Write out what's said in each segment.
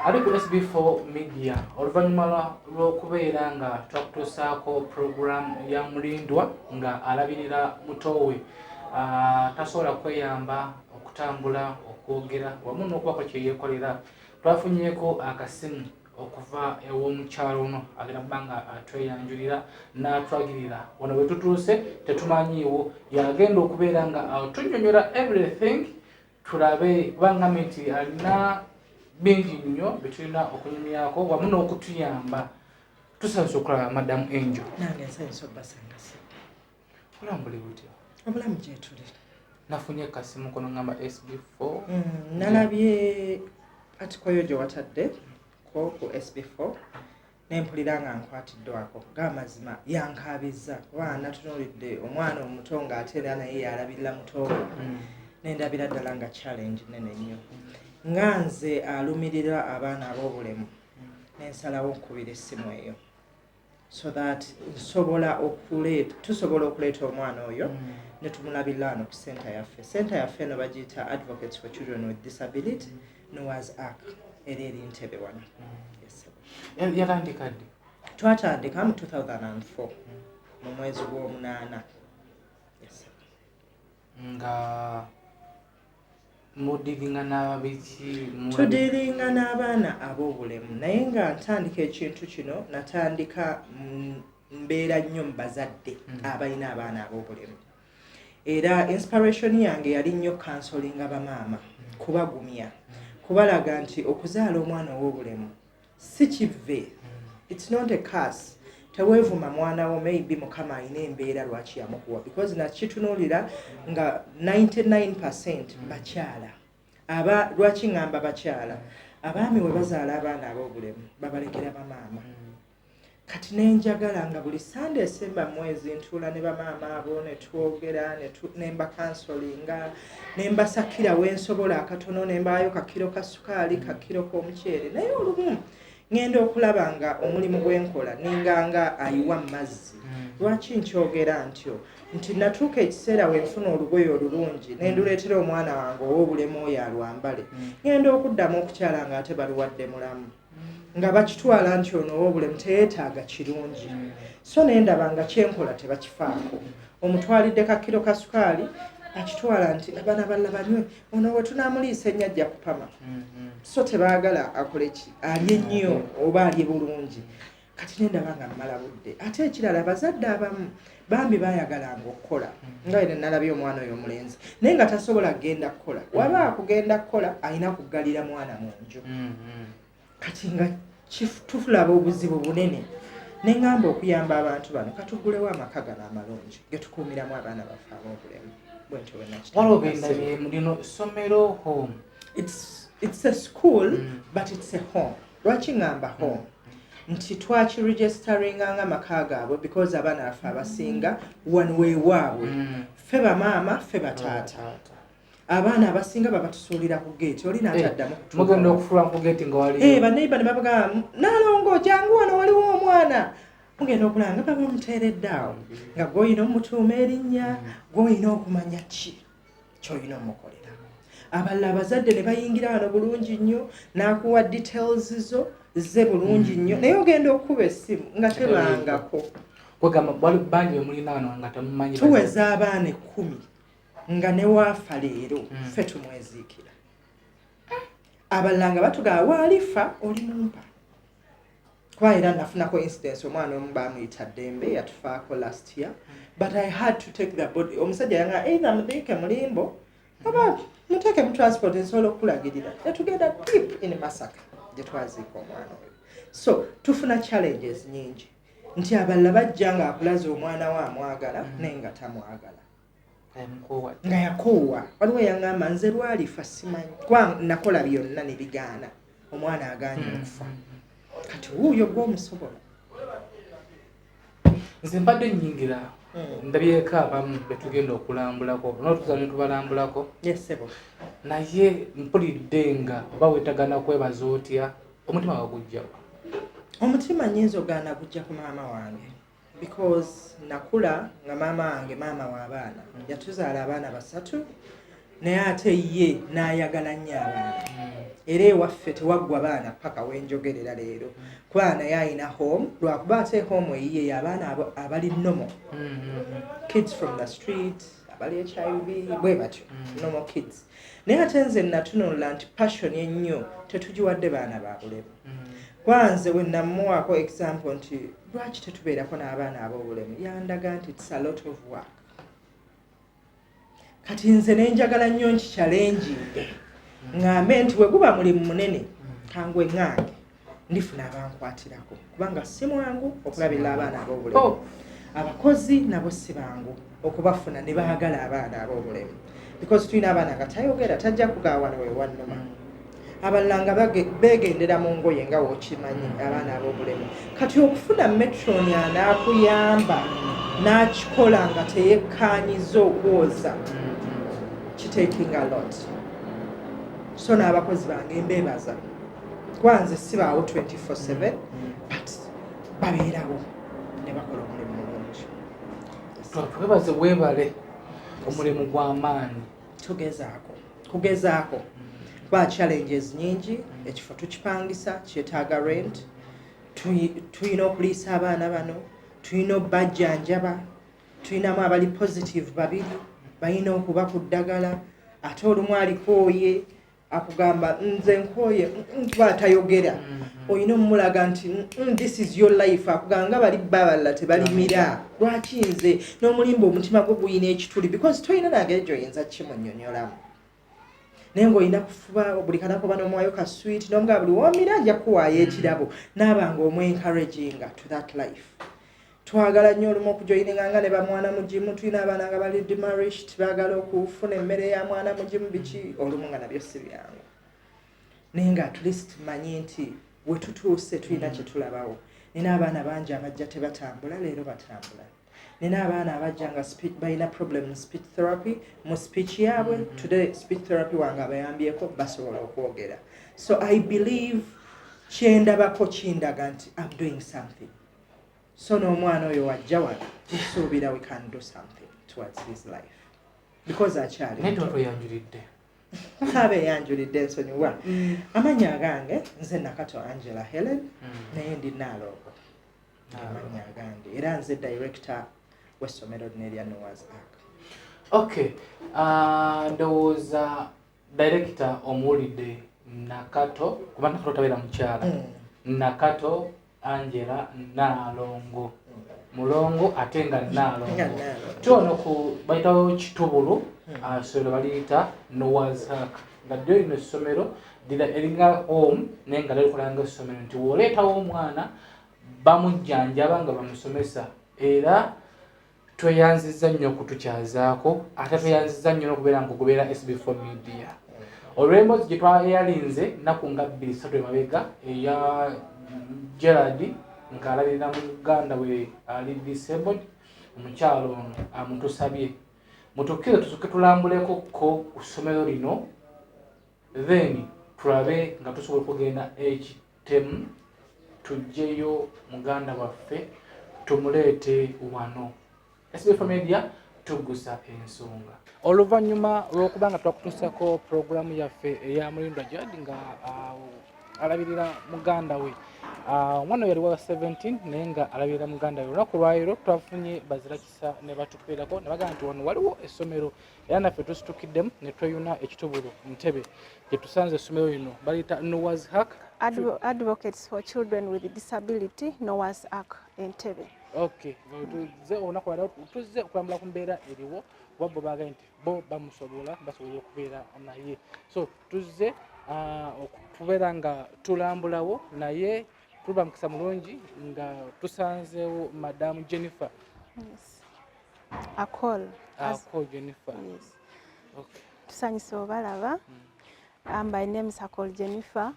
Ali ku SB4 Media oluvannyuma lw'okubeera nga twakutuusaako program ya Mulindwa nga alabirira mutowe tasobola kweyamba okutambula okwogera wamu n'okubako kye yeekolera. Twafunyeeko akasimu okuva ew'omukyalo ono agenda kuba nga atweyanjulira n'atwagirira wano we tutuuse tetumanyiiwo yagenda okubeera nga atunnyonnyola everything tulabe kubanga nti alina bingi nnyo betulina okunyumyako wamu n'okutuyamba. Tusanyusa okulaba Madamu Angel. Nange nsanyusa obbasangasa. Olambuli butya? Obulamu gyetuli. Nafunye kasimu kono ngamba SB4. Nalabye atikoyo gye watadde ko ku SB4 nempulira nga nkwatiddwako ng'amazima yankaabiza kuba natunuulidde omwana omuto ng'ate era naye yalabirira muto nendabira ddala nga challenge nene nnyo. Nga nze alumirira abaana ab'obulemu nensalawo nkubira essimu eyo so that tusobola okuleeta omwana oyo ne tumulabirira wano ku senta yaffe. Senta yaffe eno bagiyita Advocates for Children with Disability Noah's Ark era eri Ntebe wano. Yatandika ddi? Twatandika mu 2004 mu mwezi gw'omunaana. Nga mudiringa n'ababiki? Tudiringa n'abaana ab'obulemu naye nga ntandika ekintu kino natandika mbeera nnyo mu bazadde abalina abaana ab'obulemu. Era inspiration yange yali nnyo counselinga bamaama, kubagumya, kubalaga nti okuzaala omwana ow'obulemu si kivve. It's not a curse. Teweevuma mwana wo maybe mukama alina embeera lwaki yamukuwa because nakitunuulira nga 99% bakyala. Lwaki ngamba bakyala? Abaami we bazaala abaana ab'obulemu babalekera bamaama. Kati nenjagala nga buli Sunday esemba mwezi ntuula ne bamaama abo ne twogera nemba counselinga nembasakira wensobola akatono nembaayo kakiro ka sukaali kakiro k'omuceere naye olumu ngenda okulaba nga omulimu gwenkola ninganga ayiwa mazzi. Lwaki nkyogera ntyo? Nti natuuka ekiseera wenfuna olugoye olulungi nenduleetera omwana wange ow'obulemu oyo alwambale ngenda okuddamu okukyala nga ate baluwadde mulamu nga bakitwala nti ono ow'obulemu teyeetaaga kirungi. So nendaba nga kyenkola tebakifaako. Omutwalidde kakiro ka sukaali akitwala nti abaana balala banywe ono we tunaamuliisa ennyo ajja kupama. So tebaagala akole ki alye nnyo oba alye bulungi. Kati nendaba nga mmala budde. Ate ekirala abazadde abamu bambi baayagalanga okukola nga era nalabye omwana oyo omulenzi naye nga tasobola kugenda kukola waba kugenda kukola alina kuggalira mwana mu nju. Kati nga tulaba obuzibu bunene nengamba okuyamba abantu bano katugulewo amaka gano amalungi getukuumiramu abaana baffe ab'obulemu. Home. It's a school, but it's a home. Lwaki ngamba home? Nti twakiregisteringa nga amaka gaabwe because abaana baffe abasinga wano weewaabwe. Ffe bamaama, ffe bataata. Abaana abasinga babatusuulira ku gate oli n'ataddamu kutuuka. Mugenda okufuula ku gate nga waliyo. Baneiba ne babaga nalongo jangu wano waliwo omwana. Mugenda okulanga bamuteeredde awo nga gw'olina omutuuma erinnya gw'olina okumanya ki ky'olina omukolera. Abalala abazadde ne bayingira wano bulungi nnyo n'akuwa details zo ze bulungi nnyo naye ogenda okuba essimu nga tebangako. Kwegamba bali bangi mulina wano nga temumanyi. Tuweza abaana 10 nga ne waafa leero ffe tumweziikira. Abalala nga batugaba waalifa oli mumpa. Kuba era nafunako incidence omwana omu baamuyita Ddembe yatufaako last year but I had to take the body. Omusajja yanga either muteeke mulimbo oba muteeke mu transport nsobola okulagirira netugenda deep in Masaka gye twaziika omwana oyo. So tufuna challenges nyingi nti abalala bajja nga akulaza omwana we amwagala naye nga tamwagala nga yakoowa. Waliwo yangamba nze lwalifa simanyi kuba nakola byonna ne bigaana omwana agaanye okufa. Kati wuuyo gw'omusobola. Nze mbadde nnyingira ndabyeko abamu betugenda okulambulako n'otuza ne tubalambulako. Yesebo. Naye mpulidde nga oba weetagana kwebaza otya omutima gwagujja wa? Omutima nnyinza ogaana gujja ku maama wange because nakula nga maama wange maama w'abaana yatuzaala abaana 3 naye ate ye n'ayagala nnyo abaana era ewaffe tewaggwa baana paka wenjogerera leero kuba naye alina home lwakuba ate home eyiye abaana abali normal kids from the street abali HIV bwe batyo normal kids naye ate nze natunula nti passion ennyo tetugiwadde baana ba bulemu kwanze we namuwaako example nti lwaki tetubeerako n'abaana ab'obulemu yandaga nti it's a lot of work kati nze nenjagala nnyo nkichallenging ngambe nti we guba mulimu munene kangwe ngange ndifuna abankwatirako kubanga si mwangu okulabirira abaana ab'obulemu abakozi nabo si bangu okubafuna ne baagala abaana ab'obulemu because tulina abaana nga tayogera tajja kugawana we wannuma abalala nga beegendera mu ngoye nga wokimanyi abaana ab'obulemu kati okufuna metroni anaakuyamba n'akikola nga teyekkaanyiza okwoza kitaking a lot so n'abakozi bange mbeebaza kwanze sibaawo 24/7 but babeerawo ne bakola omulimu mulungi twebaze webale omulimu gw'amaanyi kugezaako kuba challenges nyingi ekifo tukipangisa kyetaaga rent tulina okuliisa abaana bano tulina obbajjanjaba tulinamu abali positive babiri balina okuba ku ddagala ate olumu alikooye akugamba nze nkooye nkuba atayogera olina omulaga nti this is your life akugamba nga bali babalala tebalimira lwaki nze n'omulimba omutima gwe guyina ekituli because toyina nagere gyoyinza kimunnyonnyolamu naye ng'olina kufuba buli kanakuba n'omwayo ka sweet n'omugaba buli womira ajja kuwaayo ekirabo naabanga omwencouraginga to that life twagala nnyo olumu okujoyininganga ne bamwana mugimu tulina abaana nga bali demarriaged baagala okufuna emmere ya mwana mugimu biki olumu nga nabyo si byangu naye nga at least tumanyi nti we tutuuse tulina kye tulabawo nina abaana bangi abajja tebatambula leero batambula nina abaana abajja nga balina problem speech therapy mu speech yaabwe today speech therapy wange abayambyeko basobola okwogera so I believe kyendabako kindaga nti I'm doing something so n'omwana oyo wajja wano tusuubira we can do something towards his life because akyali netotoyanjulidde abe yanjulidde ensonyiwa amanya agange nze Nakato Angela Helen naye ndi Naalongo amanya agange era nze director w'essomero erya Noah's Ark. Okay, ndowooza director omuwulidde Nakato kuba Nakato tabeera mukyala Nakato Angela Naalongo mulongo ate nga Naalongo kyono ku bayitawo kitubulu essomero baliyita Noah's Ark nga ddyo lino essomero eringa home naye nga lalikolanga essomero nti woleetawo omwana bamujjanjaba nga bamusomesa era tweyanziza nnyo okutukyazaako ate tweyanziza nnyo n'okubeera ngaogoberera SB4 Media olw'emboozi gye twayalinze nnaku nga 2-3 emabega eya Gerard ng'alabirira mu Uganda we ali disabled omukyalo ono amutusabye mutukkirize tusooke tulambuleko ku ssomero lino then tulabe nga tusobola okugenda ekitemu tujjeyo muganda waffe tumuleete wano SB4 Media tugusa ensonga oluvannyuma lw'okuba nga twakutuusako puroguramu yaffe eya Mulindwa nga alabirira muganda we omwana we yali wa 17 naye nga alabirira muganda we olunaku lwaleero twafunye bazirakisa ne batukubeerako ne bagamba nti wano waliwo essomero era naffe tusitukiddemu ne tweyuna ekitubulu Ntebe gye tusanze essomero lino baliyita Noah's Ark Advocates for Children with Disability Noah's Ark Entebe. Okay, tuze olunaku lwaleero tuzze okulambula ku mbeera eriwo kuba bo baagaye nti bo basobola okubeera naye so tuzze okubeera nga tulambulawo naye tuba mukisa mulungi nga tusanzeewo Madam Jennifer. Yes. Akol Jennifer. Yes. Okay. Tusanyise obalaba. My name is Akol Jennifer.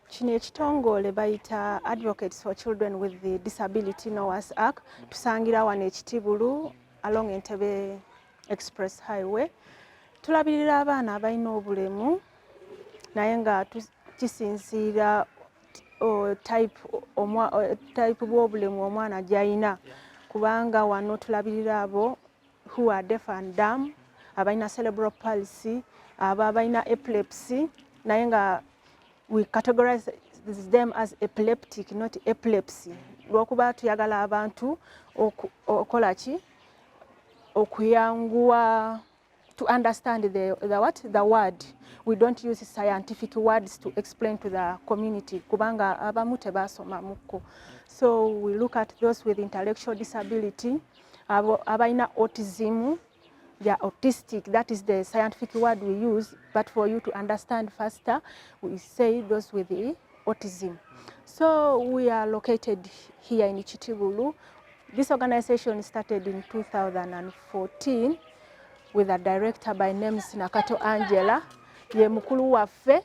Kino ekitongole bayita Advocates for Children with the Disability Noah's Ark. Tusangira wano ekitibulu along Entebbe Express Highway. Tulabirira abaana abalina obulemu naye nga kisinziira type bw'obulemu omwana gy'alina kubanga wano tulabirira abo who are deaf and dumb, abalina cerebral palsy, abo abalina epilepsy naye nga we categorize them as epileptic, not epilepsy. Lwokuba tuyagala abantu okola ki okuyanguwa to understand the word. We don't use scientific words to explain to the community. Kubanga abamu tebasoma muko. So we look at those with intellectual disability, abaina autism, they are autistic. That is the scientific word we use, but for you to understand faster, we say those with the autism. So we are located here in Chitibulu. This organization started in 2014 with a director by name Nakato Angela. Ye mukulu waffe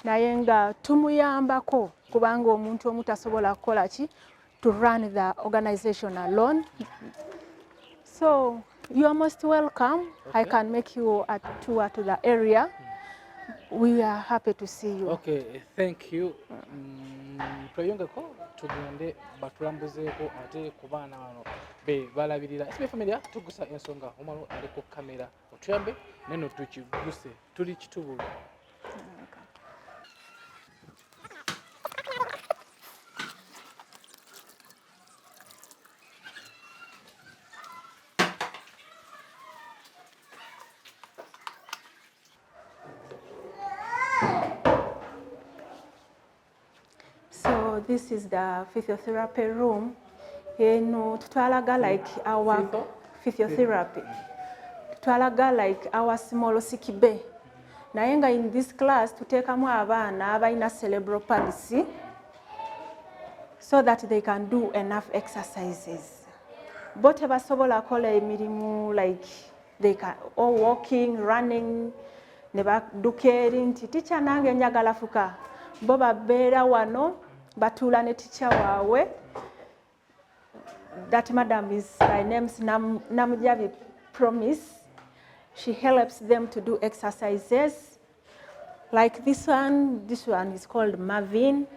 naye nga tumuyambako kubanga omuntu omutasobola kukola ki to run the organization alone. So you are most welcome. Okay. I can make you a tour to the area. We are happy to see you. Okay, thank you. Tweyongeko tugende batulambuzeeko ate ku baana bano be balabirira SBF Media tugusa ensonga omalo ali ku kamera otuyambe neno tukiguse tuli Kitubulu. So this is the physiotherapy room. Tutwalaga like our physiotherapy. Tutwalaga like our small sikibe. Nayenga in this class tutekamu abaana abaina cerebral palsy so that they can do enough exercises. Both basobola kola emirimu like they can all walking, running, neba dukeering. Teacher nange njagala fuka. Boba bera wano batula ne teacher wawe. That madam is my name's Namjavi Promise. She helps them to do exercises. Like this one is called Marvin.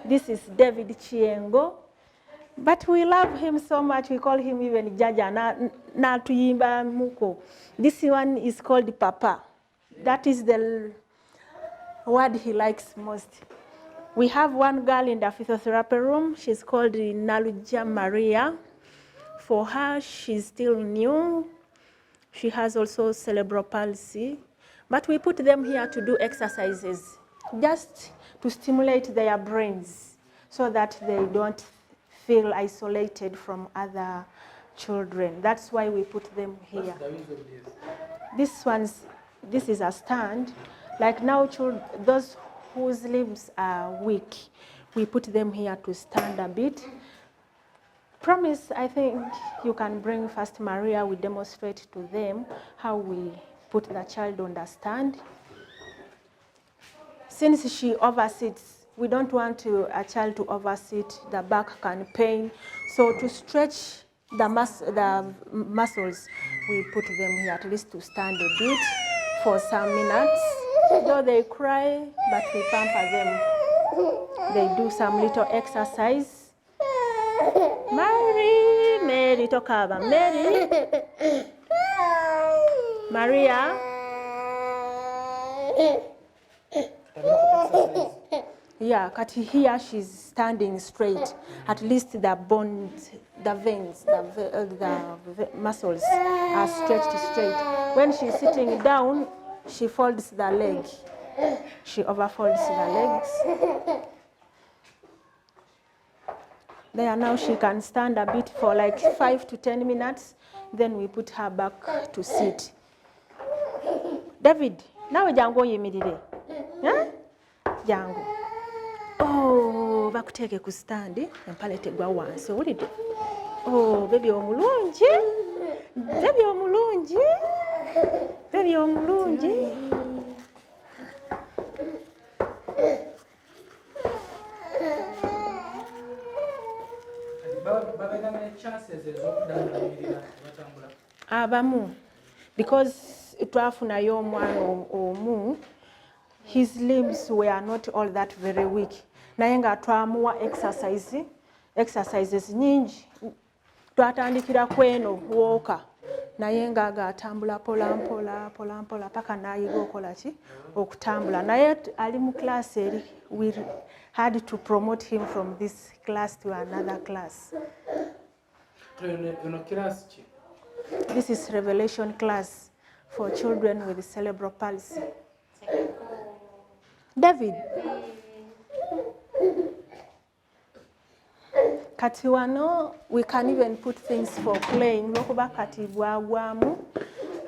This is David Chiengo. But we love him so much, we call him even Jaja na tuyimba muko. This one is called Papa. That is the word he likes most. We have one girl in the physiotherapy room. She's called Naluja Maria. For her, she's still new. She has also cerebral palsy. But we put them here to do exercises, just to stimulate their brains so that they don't feel isolated from other children. That's why we put them here. This is a stand. Like now, those whose limbs are weak, we put them here to stand a bit. Promise, I think you can bring first Maria. We demonstrate to them how we put the child on the stand. Since she oversits, we don't want a child to oversit. The back can pain. So to stretch the muscles, we put them here at least to stand a bit for some minutes. Though they cry, but we pamper them. They do some little exercise. Mary, talk about Mary. Maria. Yeah, Kati here she's standing straight. At least the bones, the veins, the muscles are stretched straight. When she's sitting down, she folds the leg. She overfolds the legs. There now she can stand a bit for like 5 to 10 minutes. Then we put her back to sit. David, now jango yimirire. Huh? Jango. Oh, bakuteke ku stand empale tegwa wansi owulidde. Oh, baby omulungi. Baby omulungi. Baby omulungi. Abamu, because twafunayo omwana omu, his limbs were not all that very weak. Naye nga twamuwa exercises nyingi. Twatandikira kweno walker. naye nga atambula polampola paka nayiga okola ki okutambula naye ali mu class eri we had to promote him from this class to another class. This is revelation class for children with cerebral palsy. David, kati wano we can even put things for playing. Lwokuba kati bwagwamu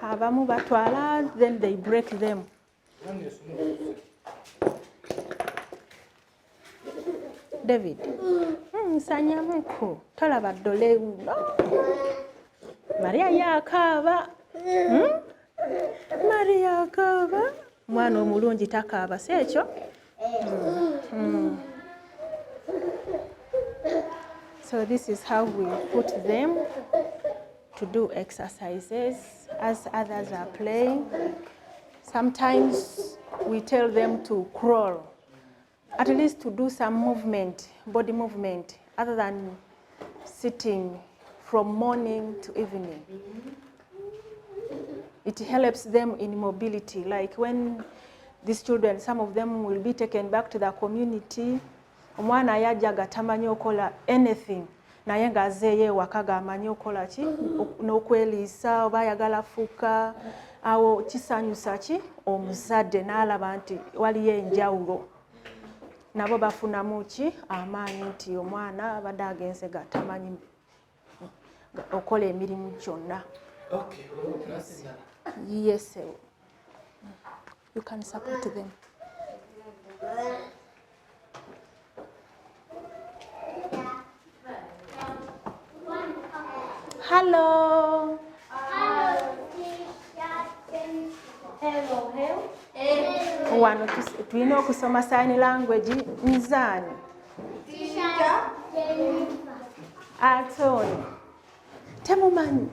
abamu batwala then they break them. David, nsanyamuko tolaba ddole uno. Maria yakaaba. Maria akaaba. Mwana omulungi takaaba si ekyo? So this is how we put them to do exercises as others are playing. Sometimes we tell them to crawl, at least to do some movement, body movement, other than sitting from morning to evening. It helps them in mobility, like when these children, some of them will be taken back to the community. Omwana yajaga tamanyi okola anything naye nga azeeyo ewaka g'amanyi okola ki n'okweliisa oba ayagala fuuka awo kisanyusa ki omuzadde n'alaba nti waliyo enjawulo nabo bafunamu ki amaanyi nti omwana abadde agenze ga tamanyi okola emirimu gyonna. Yes, you can support them. Hello. Hello. Wano tulina okusoma sign language nzani. Atoni. Temumanyi.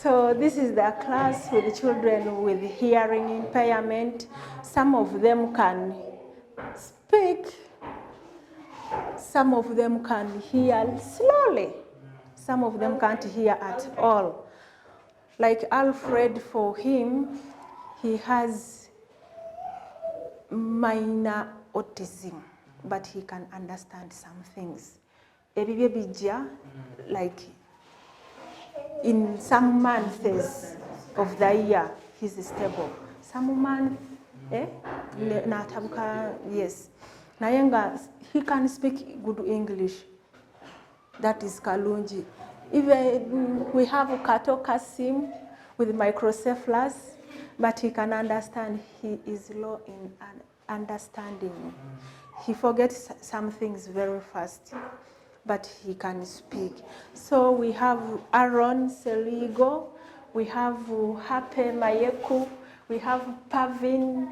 So this is the class with children with hearing impairment. Some of them can speak, some of them can hear slowly, some of them can't hear at all. Like Alfred, for him, he has minor autism, but he can understand some things. Ebibye bijja, like in some months of the year, he's stable. Some months, yes. Nayenga, he can speak good English. That is Kalunji. Even we have Kato Kasim with microcephalus, but he can understand. He is low in understanding. He forgets some things very fast, but he can speak. So we have Aaron Seligo, we have Hape Mayeku, we have Pavin,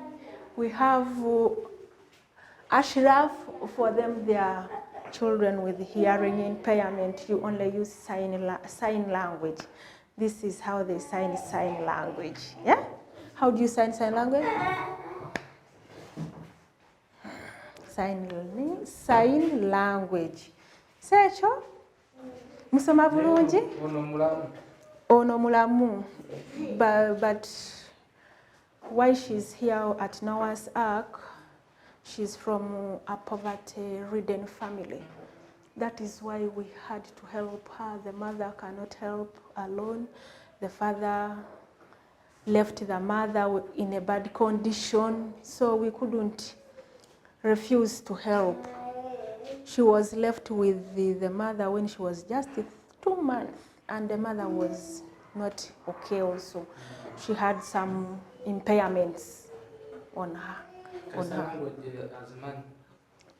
we have Ashraf. For them, they are children with hearing impairment. You only use sign language. This is how they sign language. Yeah? How do you sign language? Sign language. Secho? Musoma bulungi? Ono mulamu. But why she's here at Noah's Ark, she's from a poverty-ridden family. That is why we had to help her. The mother cannot help alone. The father left the mother in a bad condition, so we couldn't refuse to help. She was left with the mother when she was just 2 months, and the mother was not okay also. She had some impairments on her.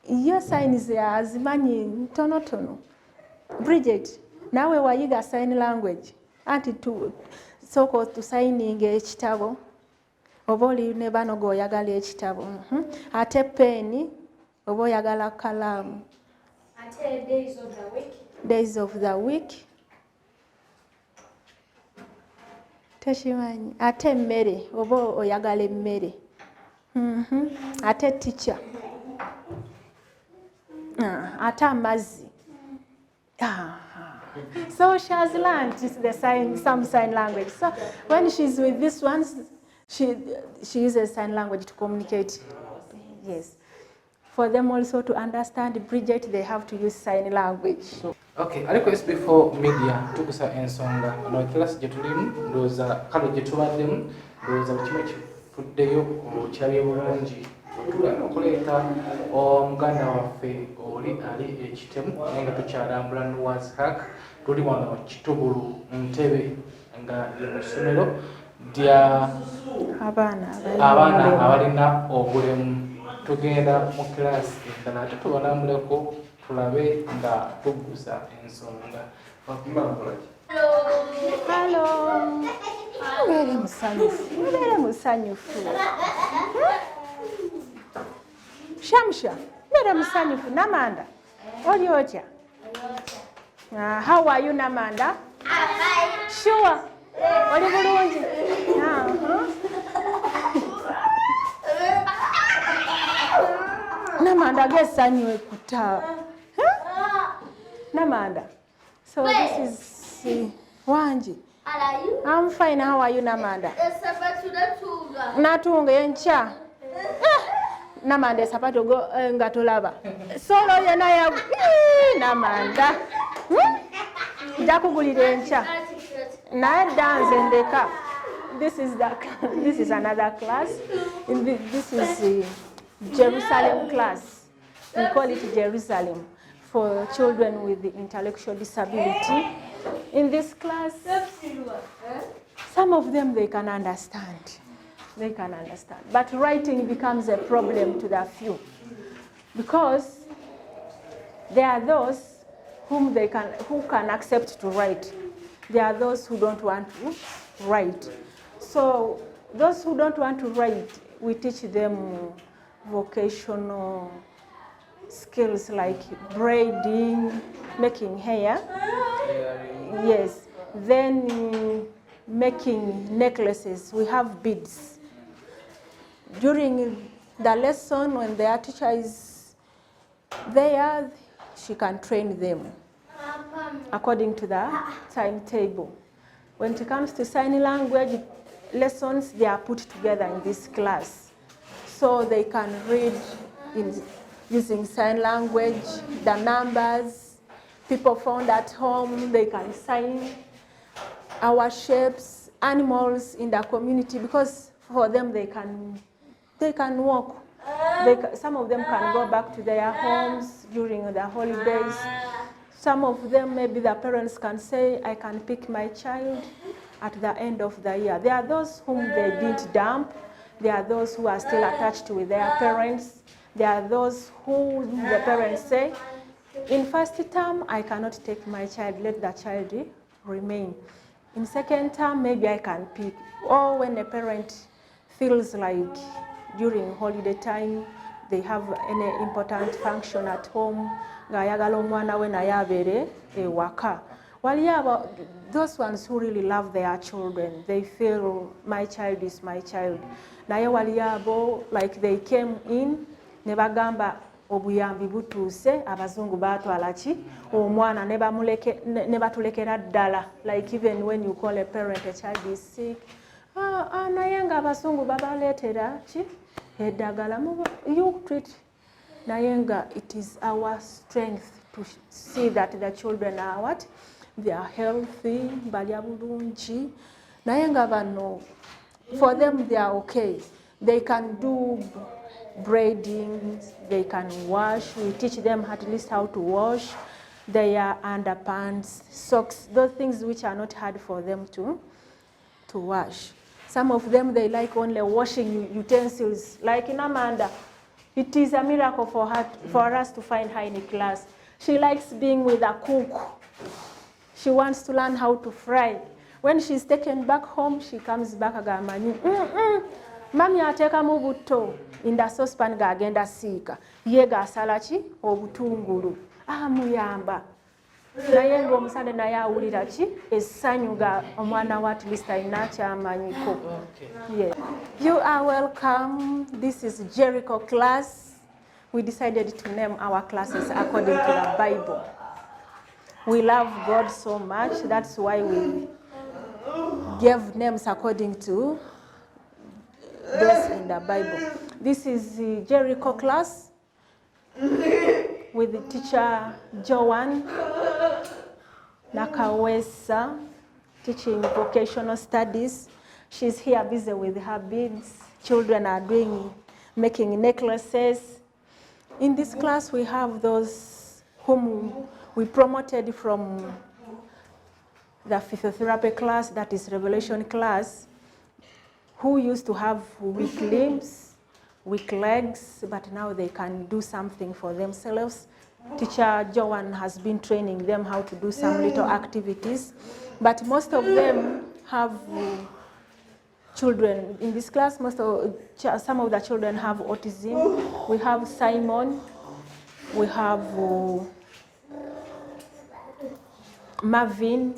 Your sign is azimanyi tono. Bridget, nawe wayiga sign language. Anti to soko to signing ekitabo. Oba oli ne bano go oyagala ekitabo. Ate peni oba oyagala kalamu. Ate days of the week. Days of the week. Tashimanyi. Ate mmere, oba oyagala emmere. Ate teacher. Ate amazzi. So she has learned some sign language. So when she's with these ones, she uses sign language to communicate. Yes. For them also to understand Bridget, they have to use sign language. Okay, EntandikwasB4 MEDIA tukusa ensonga no class gye tulimu ndowooza kale gye tubaddemu ndowooza buli kimu kifuddeyo kirabye bulungi tugenda okuleeta omuganda waffe oli ali ekitemu naye nga tukyalambula Noah's Ark tuli wano Kitubulu Ntebe nga mu ssomero lya abaana abalina obulemu. Tugenda mu kilasi endala ate tubalambuleko tulabe nga tugusa ensonga. Hello. Mubeere musanyufu. Shamsha, mubeere musanyufu. Namanda, oli otya? How are you, Namanda? Sure. Oli bulungi? Namanda gesanywe kuta. Namanda. So this is Wanji. I'm fine. How are you, Namanda? Natunga yencha. Namanda sapato go ngatolaba. Solo yena ya Namanda. Jakugulira encha. Na dance in the car. This is another class. This is Jerusalem class. We call it Jerusalem for children with intellectual disability. In this class, some of them they can understand. They can understand. But writing becomes a problem to the few because there are those who can accept to write. There are those who don't want to write. So those who don't want to write, we teach them vocational skills like braiding, making hair. Yes. Then making necklaces. We have beads. During the lesson, when their teacher is there, she can train them according to the timetable. When it comes to sign language lessons, they are put together in this class. So they can read using sign language, the numbers, people found at home, they can sign our shapes, animals in the community, because for them they can walk. Some of them can go back to their homes during the holidays. Some of them, maybe the parents can say, I can pick my child at the end of the year. There are those whom they didn't dump. There are those who are still attached with their parents. There are those who the parents say, in first term, I cannot take my child, let the child remain. In second term, maybe I can pick. Or when a parent feels like during holiday time, they have any important function at home, those ones who really love their children, they feel my child is my child. Like they came in, nebagamba obuyambi butuuse abazungu batwala ki omwana ne batulekera ddala. Like even when you call a parent, a child is sick, naye nga abazungu babaleetera ki eddagala, you treat. Naye nga it is our strength to see that the children are what? They are healthy, balya bulungi. Naye nga bano, for them they are okay. They can do braiding, they can wash. We teach them at least how to wash their underpants, socks, those things which are not hard for them to wash. Some of them, they like only washing utensils. Like in Amanda, it is a miracle for us to find her in a class. She likes being with a cook. She wants to learn how to fry. When she's taken back home, she comes back again. Mami ateka mu butto in the saucepan gagenda siika. Ye gasala ki obutungulu. Muyamba. naye ng'omusande naye awulira ki essanyu nga omwana wa at least alina kyamanyiko. Yes. You are welcome. This is Jericho class. We decided to name our classes according to the Bible. We love God so much, that's why we gave names according to those in the Bible. This is the Jericho class with the teacher Joanne Nakawesa, teaching vocational studies. She's here busy with her beads. Children are making necklaces. In this class, we have those whom we promoted from the physiotherapy class, that is Revelation class, who used to have weak limbs, weak legs, but now they can do something for themselves. Teacher Joanne has been training them how to do some little activities, but most of them have children. In this class, some of the children have autism. We have Simon, we have Marvin.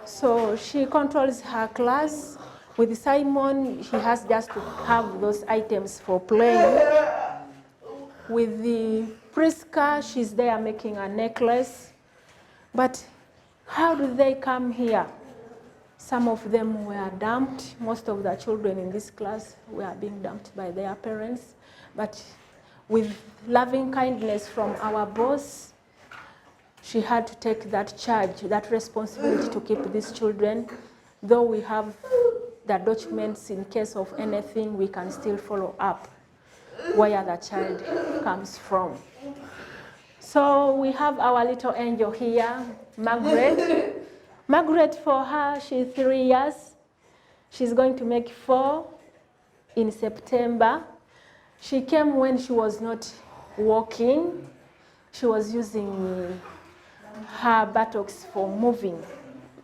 So she controls her class. With Simon, he has just to have those items for playing. With the Priska, she's there making a necklace. But how do they come here? Some of them were dumped. Most of the children in this class were being dumped by their parents. But with loving kindness from our boss, she had to take that charge, that responsibility to keep these children. Though we have the documents in case of anything, we can still follow up where the child comes from. So we have our little angel here, Margaret. Margaret, for her, she's 3 years. She's going to make 4 in September. She came when she was not walking. She was using her buttocks for moving.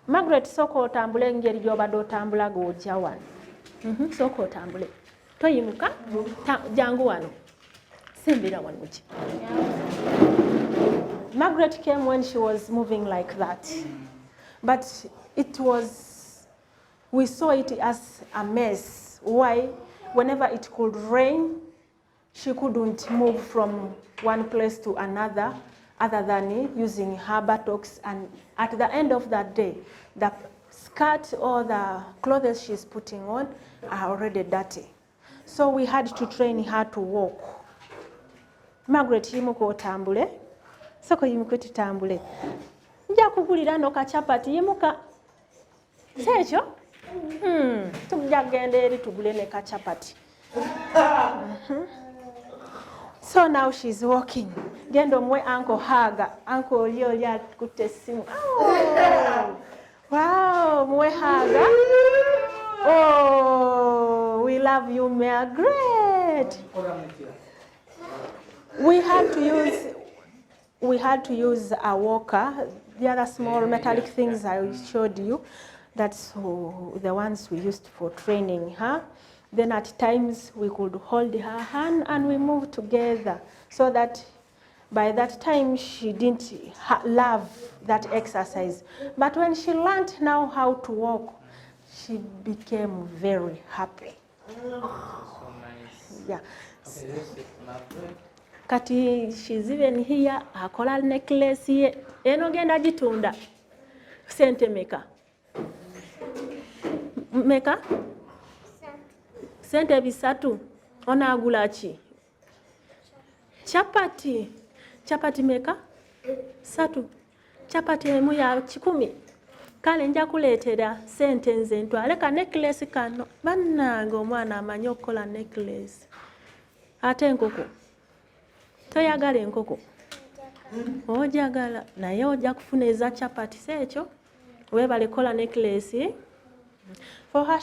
Margaret, soko otambule ngeri gy'obadde otambula g'ojja wano. Soko otambule. Toyimuka, jangu wano. Simbira wano uchi. Margaret came when she was moving like that. But we saw it as a mess. Why? Whenever it could rain, she couldn't move from one place to another other than using her buttocks. And at the end of that day, the skirt or the clothes she's putting on are already dirty. So we had to train her to walk. Margaret, yimuka otambule. Soko yimuka tutambule. Nja kugulira no kachapati yimuka. Sekyo? Tujja genda eri tugule ne kachapati. So now she's walking. Gendo mwe uncle haga. Uncle oli akutte essimu. Oh, wow, mwe haga. Oh, we love you, Margaret. We had to use a walker. The other small metallic things I showed you, that's the ones we used for training her. Then at times we could hold her hand and we moved together, so that by that time she didn't love that exercise. But when she learned now how to walk, she became very happy. So nice. Yeah. Okay, this is Margaret. Kati she's even here, akola necklace ye. Eno genda gitunda. Sente meka. Meka? Sente bisatu. Onaagula ki? Chapati. Chapati meka? Satu. Chapati emu ya 10. Kale nja kuleetera sente nze ntwale ka necklace kano. Bannange omwana amanyi okukola necklace. Ate enkoko. Toyagala enkoko? Ojagala. Naye ojja kufuna eza chapati sekyo. Webale kola necklace. For her,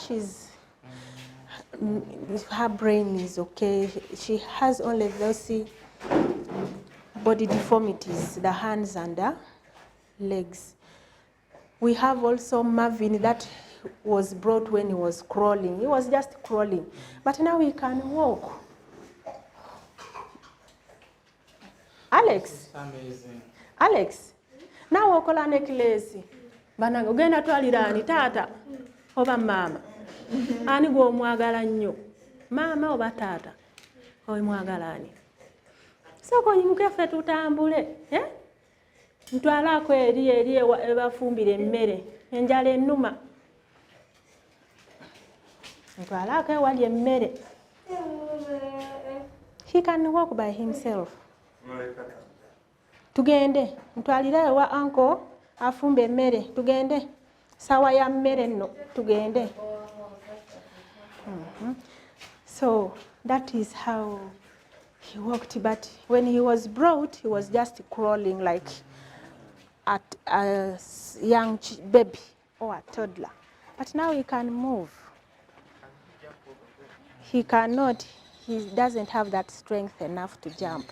her brain is okay. She has only those body deformities, the hands and the legs. We have also Marvin that was brought when he was crawling. He was just crawling. But now he can walk. Alex. It's amazing. Alex, naawe okola necklace banange ogenda twalira ani taata oba maama ani gw'omwagala nnyo maama oba taata omwagala ani soko oyimuke ffe tutambule ntwalaako eri ebafumbira emmere enjala ennuma ntwalaako ewali emmere. He can walk by himself. Tugende ntwalira ewa uncle afumba emmere tugende sawa ya mmere nno tugende. So that is how he walked, but when he was brought he was just crawling like at a young baby or a toddler, but now he can move. He cannot, he doesn't have that strength enough to jump.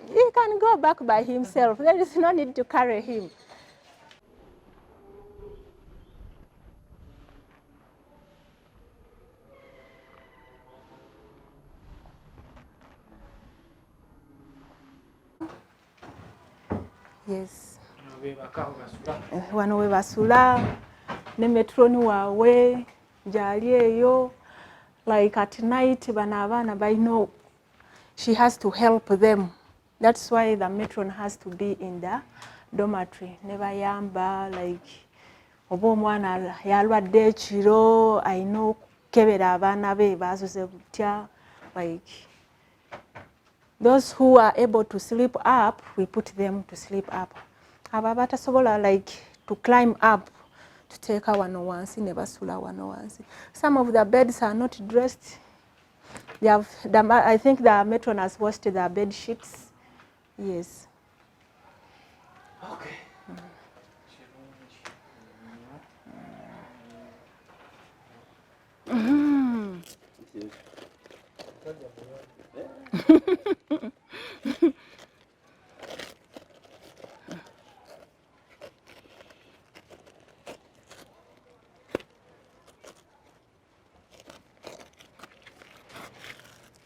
He can go back by himself. There is no need to carry him. Yes. Wano we basula ne metroni wawe jali eyo, like at night bana abana bayino, she has to help them. That's why the matron has to be in the dormitory. Never yamba like oba omwana yalwadde ekiro ayina okukebera abaana be bazuze butya, like those who are able to sleep up, we put them to sleep up. Aba batasobola like to climb up, tuteeka wano wansi ne basula wano wansi. Some of the beds are not dressed. They have, I think the matron has washed the bed sheets. Yes. Okay.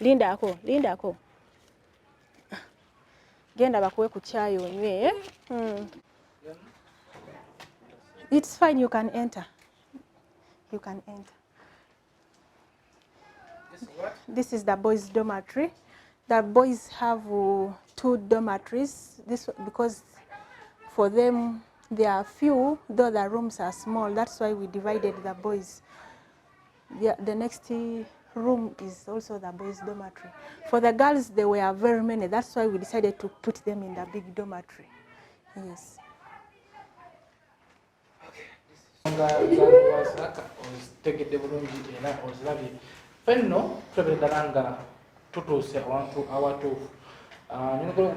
Lindako, lindako. Genda bakuwe ku chai onywe. It's fine, you can enter. You can enter. This is what? This is the boys' dormitory. The boys have 2 dormitories. This because for them there are few, though the rooms are small. That's why we divided the boys. The next room is also the boys' dormitory. For the girls, there were very many. That's why we decided to put them in the big dormitory. Yes. Ozitegedde bulungi era ozirabye fenno tubeddala nga tutuuse awantu awatuufu.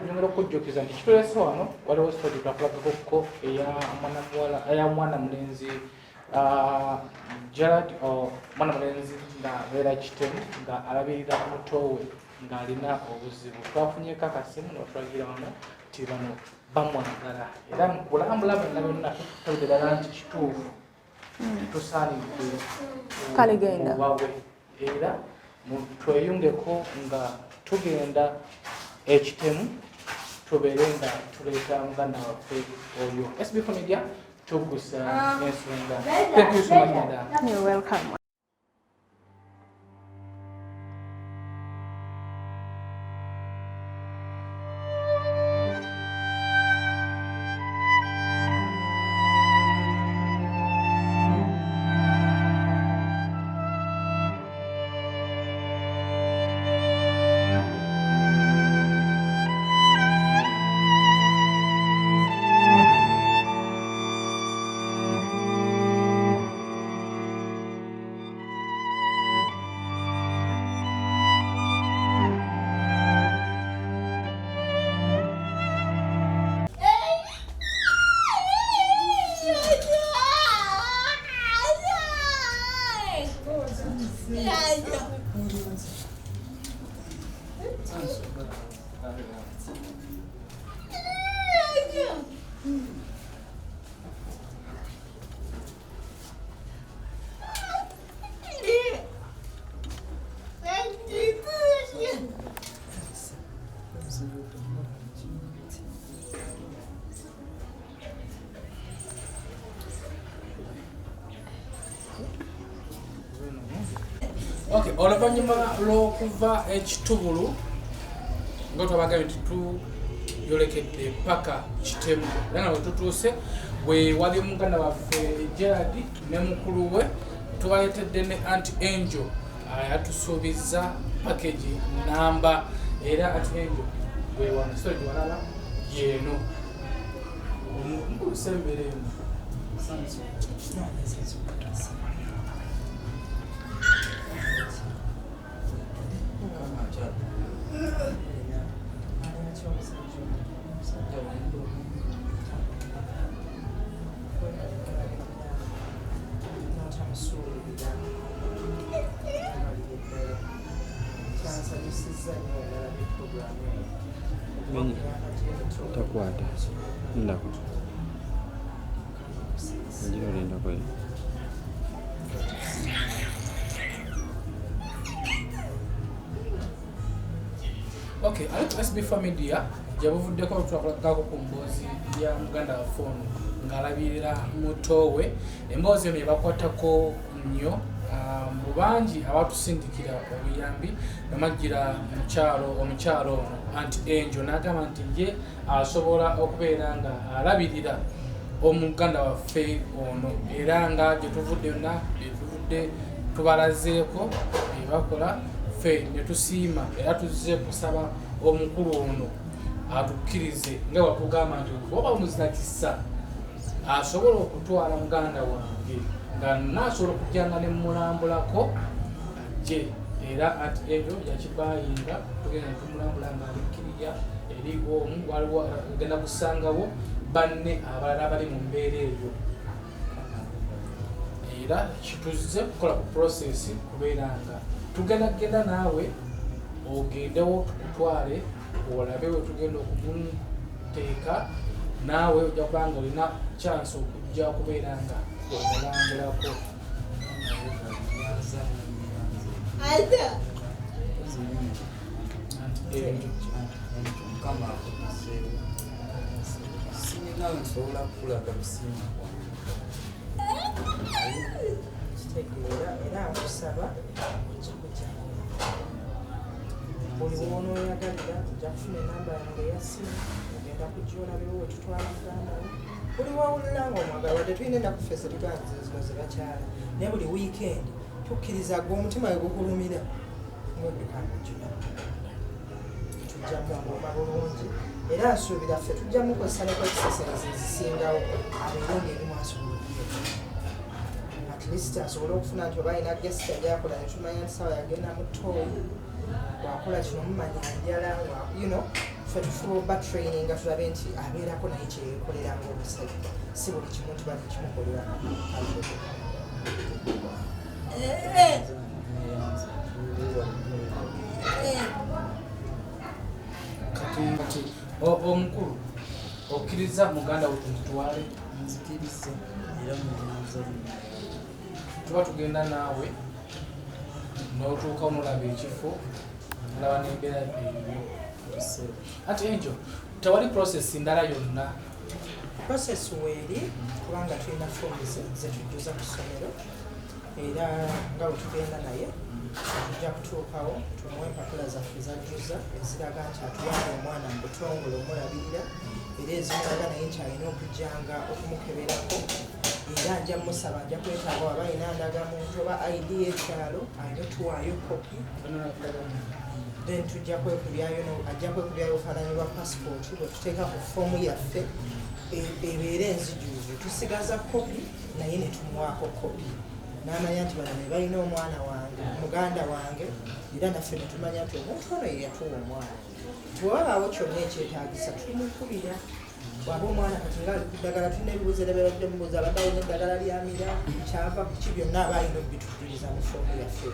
Nyongera okujjukiza nti kitulese wano waliwo story twatulagakokko eya mwana mulenzi Gerard mwana mulenzi ng'abeera kitemu nga alabirira muto we ng'alina obuzibu. Twafunyeko akasimu ne batulagira wano nti bano bamwagala era nkulambula byonna byonna tutegeera nti kituufu tusaanidde obuwawe era tweyungeko nga tugenda ekitemu tubeere nga tuleeta muganda waffe oyo. SB4 Media tugusa ensonga. Thank you so much, madam. You're welcome. Okay, oluvannyuma lw'okuva ekitubulu nga twabagambye nti tuyolekedde paka kitemu era nga wetutuuse bwe wali muganda waffe Gerard ne mukulu we tubaleetedde ne Aunty Angel yatusuubiza package namba era Aunty Angel bwe wanasole walaba yeeno omukusemberemu takwata ndako njiro lenda kwe Okay, EntandikwasB4 MEDIA jabuvuddeko twakolako ku mboozi ya muganda waffe ono ng'alabirira mutowe emboozi eno yebakwatako nnyo mu bangi abatusindikira obuyambi namajjira omukyalo ono Aunty Angel n'agamba nti ye asobola okubeera nga alabirira omuganda waffe ono era nga gye tuvudde yonna gyetuvudde tubalazeeko ebakola ffe ne tusiima era tuzze kusaba omukulu ono atukkirize nga watugamba nti oba omuzinakisa asobola okutwala muganda wange nga nasobola okujjanga ne mulambulako ajje era Aunty Angel yakibayinga tugenda netumulambula nga alikkirira eri omu waliwo agenda kusangawo banne abalala abali mu mbeera eyo era kituzze kukola ku process kubeera nga tugenda naawe ogendewo tukutwale olabe we tugenda okumuteeka naawe ojja kubanga olina chance okujja kubeera nga omulambulako nsobola kukulaga busimu kitegeera era akusaba buli wonooyagalira ojja kufuna enamba yange eya simu ogenda kujolabewo wetutwala muganda we buli wawulira nga omwagala wadde tulina ennaku ffe zetuganziza zino zebakyala naye buli wiikendi tukkirizaga omutima we gukulumira ngaodukangajuna tujjamu ngoma bulungi era nsuubira ffe tujjamu kozesa ne exercise ezisingawo abeere ngaerimu asobola at least asobole okufuna nti oba alina gesita gyakola netumanya nti sawa yagenda mu tooyi wakola kino mumanya njala ffe tufuba oba training nga tulabe nti abeerako naye kyeyekolera ngaomusajja si buli kimu tuba nekimukolera kati omukulu okkiriza muganda we tumutwale nzikiriza era mulimuza tuba tugenda naawe n'otuuka onolaba ekifo olaba n'embeera eyo Aunty Angel tewali process ndala yonna process weeri kubanga tulina forms zetujjuza ku ssomero era nga bwe tugenda naye tujja kutuukawo tumuwe empapula zaffe zajjuza eziraga nti atuyamba omwana mu butongole omulabirira era ezimulaga naye nti alina okujjanga okumukeberako era nja musaba ajja kwetaaga waba alina ndagamuntu oba ID y'ekyalo alina otuwaayo kopi then tujja kwekubyayo ajja kwekubyayo obufaananyi bwa passport bwe tuteeka ku foomu yaffe ebeere enzijuvu tusigaza kopi naye ne tumuwaako kopi n'amanya nti bano ne balina omwana wange muganda wange era naffe ne tumanya nti omuntu ono ye yatuwa omwana bwewabaawo kyonna ekyetaagisa tumukubira waba omwana kati nga ali ku ddagala tulina ebibuuzo era bebadde mubuuza abadde alina eddagala lyamira kyava kuki byonna aba alina obitukkiriza mu foomu yaffe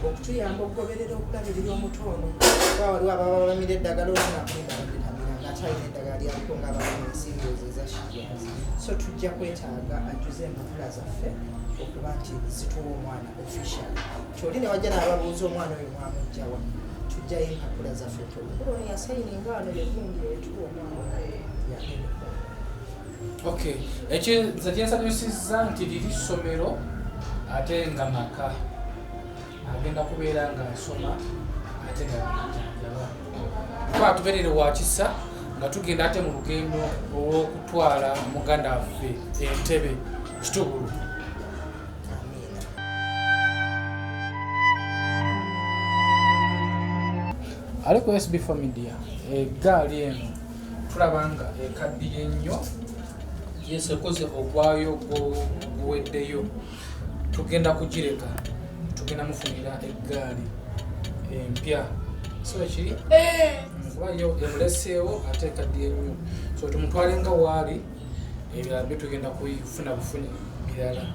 okutuyamba okugoberera okulabirira omuto ono kuba waliwo ababa bamira eddagala olunakuyina badetamira ngaate alina eddagala lyaliko ngaabamu ensimbi ezo ezakijjazi so tujja kwetaaga ajjuze empapula zaffe okuba nti zituwa omwana official kyoli ne wajja n'ababuuza omwana oyo mwamugjawa tujjayo empapula zaffe omukulu ono yasayininga wano yegundi etuwa omwana okay ekyo nze kyensanyusizza nti liri ssomero ate nga maka agenda kubeera nga asoma ate nga bijjanjaba. Tuba tubeerere wakisa nga tugenda ate mu lugendo olw'okutwala muganda waffe Entebbe Kitubulu. Ali ku SB4 Media eggaali eno tulaba nga ekaddiye ennyo yesekoze ogwayo guweddeyo. Tugenda kugireka, tugenda mufunira eggaali empya. So ekiri kuba yo emuleseewo ate ekaddiye ennyo, so tumutwale nga waali ebirala bye tugenda kufuna bufuni birala.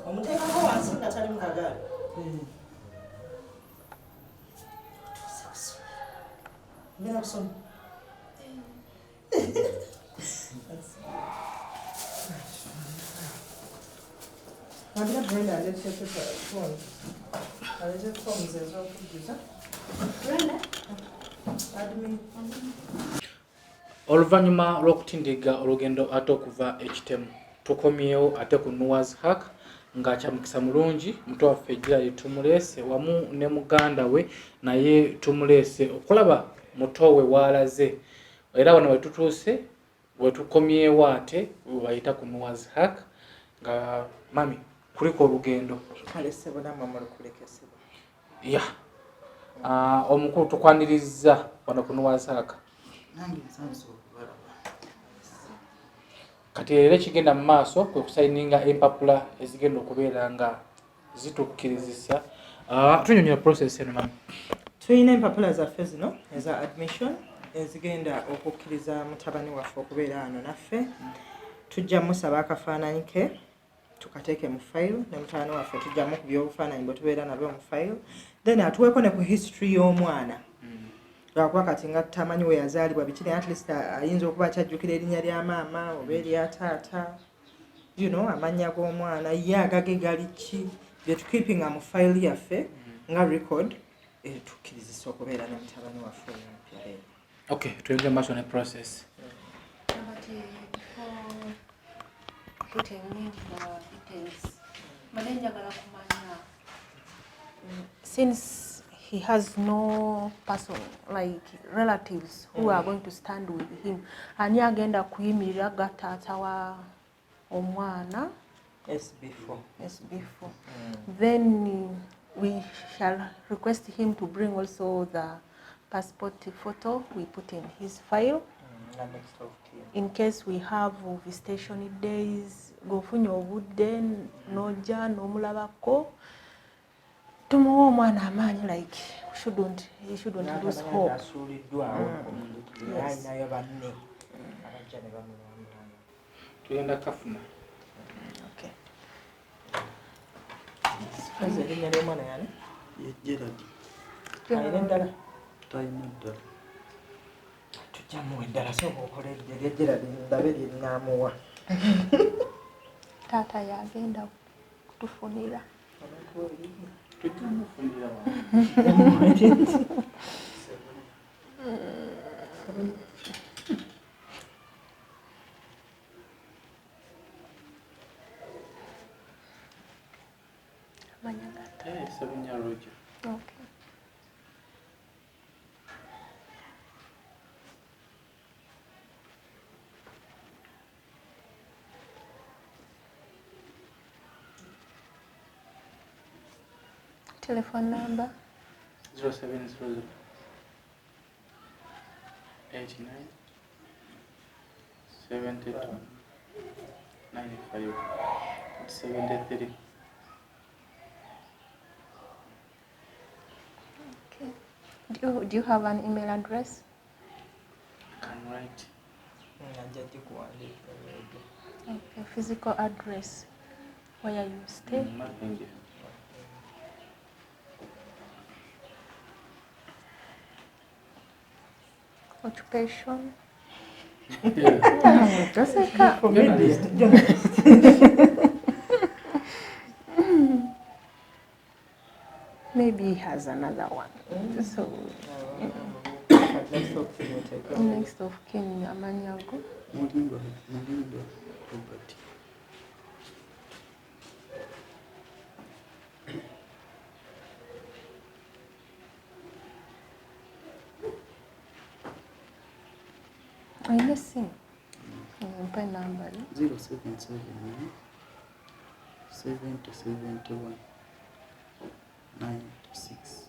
Omuteekako wansi nga tali mu kagaali. Ngenda kusoma. Wabula Brenda alete forms. Alete forms ez'okujjuza. Brenda? Admin. Oluvannyuma lw'okutindiga olugendo ate okuva ekitemu tukomyewo ate ku Noah's Ark ng'akyamukisa mulungi muto waffe ejjira tumuleese wamu ne muganda we naye tumuleese okulaba muto we w'alaze era wano we tutuuse we tukomyewo ate bayita ku Noah's Ark nga mami kuliko olugendo Kalesebo namwe mulukulekesebo. ya omukulu tukwaniriza wano ku Noah's Ark. Nange nsanze okubalaba. Kati era ekigenda mu maaso kwe kusayininga empapula ezigenda okubeera nga zitukkirizisa. Tunyonyola process eno mami. Tulina empapula zaffe zino eza admission ezigenda okukkiriza mutabani waffe okubeera wano naffe. Tujja musaba akafaananyi ke tukateeke mu file ne mutabani waffe tujjamu ku by'obufaananyi bwe tubeera nabyo mu file, then atuweeko ne ku history y'omwana. Lwakuba kati nga tutamanyi we yazaalibwa biki naye at least ayinza okuba akyajjukira erinnya lya maama oba erya taata you know amanya g'omwana ye agage gali ki bye tukipinga mu file yaffe nga record tukkirizisa okubeera ne mutabani waffe omumpya leero. Okay, tuyingira maaso ne process. But before putting in the details, njagala kumanya, since he has no person like relatives who are going to stand with him, ani agenda kuyimirira taata wa omwana SB4. Then we shall request him to bring also the passport photo we put in his file. In case we have visitation days, gofunye obudde noja n'omulabako tumuwa omwana amaanyi, like he shouldn't lose hope. Yes. Tuyenda kafuna. Okay. Erinnya ly'omwana yani? Ye Gerald. Ayina eddala? Talina ddala. Tujjamuwa eddala sooka okola erya Gerald ndabe lyennaamuwa. Taata yagenda kutufunira. Tujjamufunira wa. Manyagata. 7 year Roger. Okay. Telephone number 0700 89 72 95 73. Okay. Do you have an email address? I can write. Okay. Physical address where you stay. Mapingi. Occupation. Yeah. Toseka. Maybe he has another one. So next of kin amanyago. Mulindwa Robert. Ayina simu. Mpa namba. 0779 7071 96.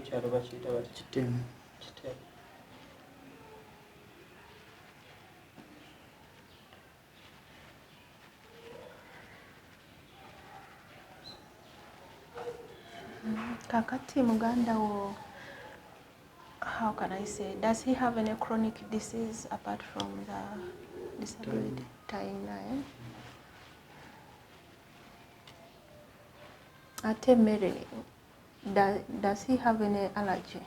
ekyalo bakiyita bati Kitemu. kitemu. Kakati Muganda wo, how can I say, does he have any chronic disease apart from the disability? Tying nine. Ate Mary, does he have any allergy?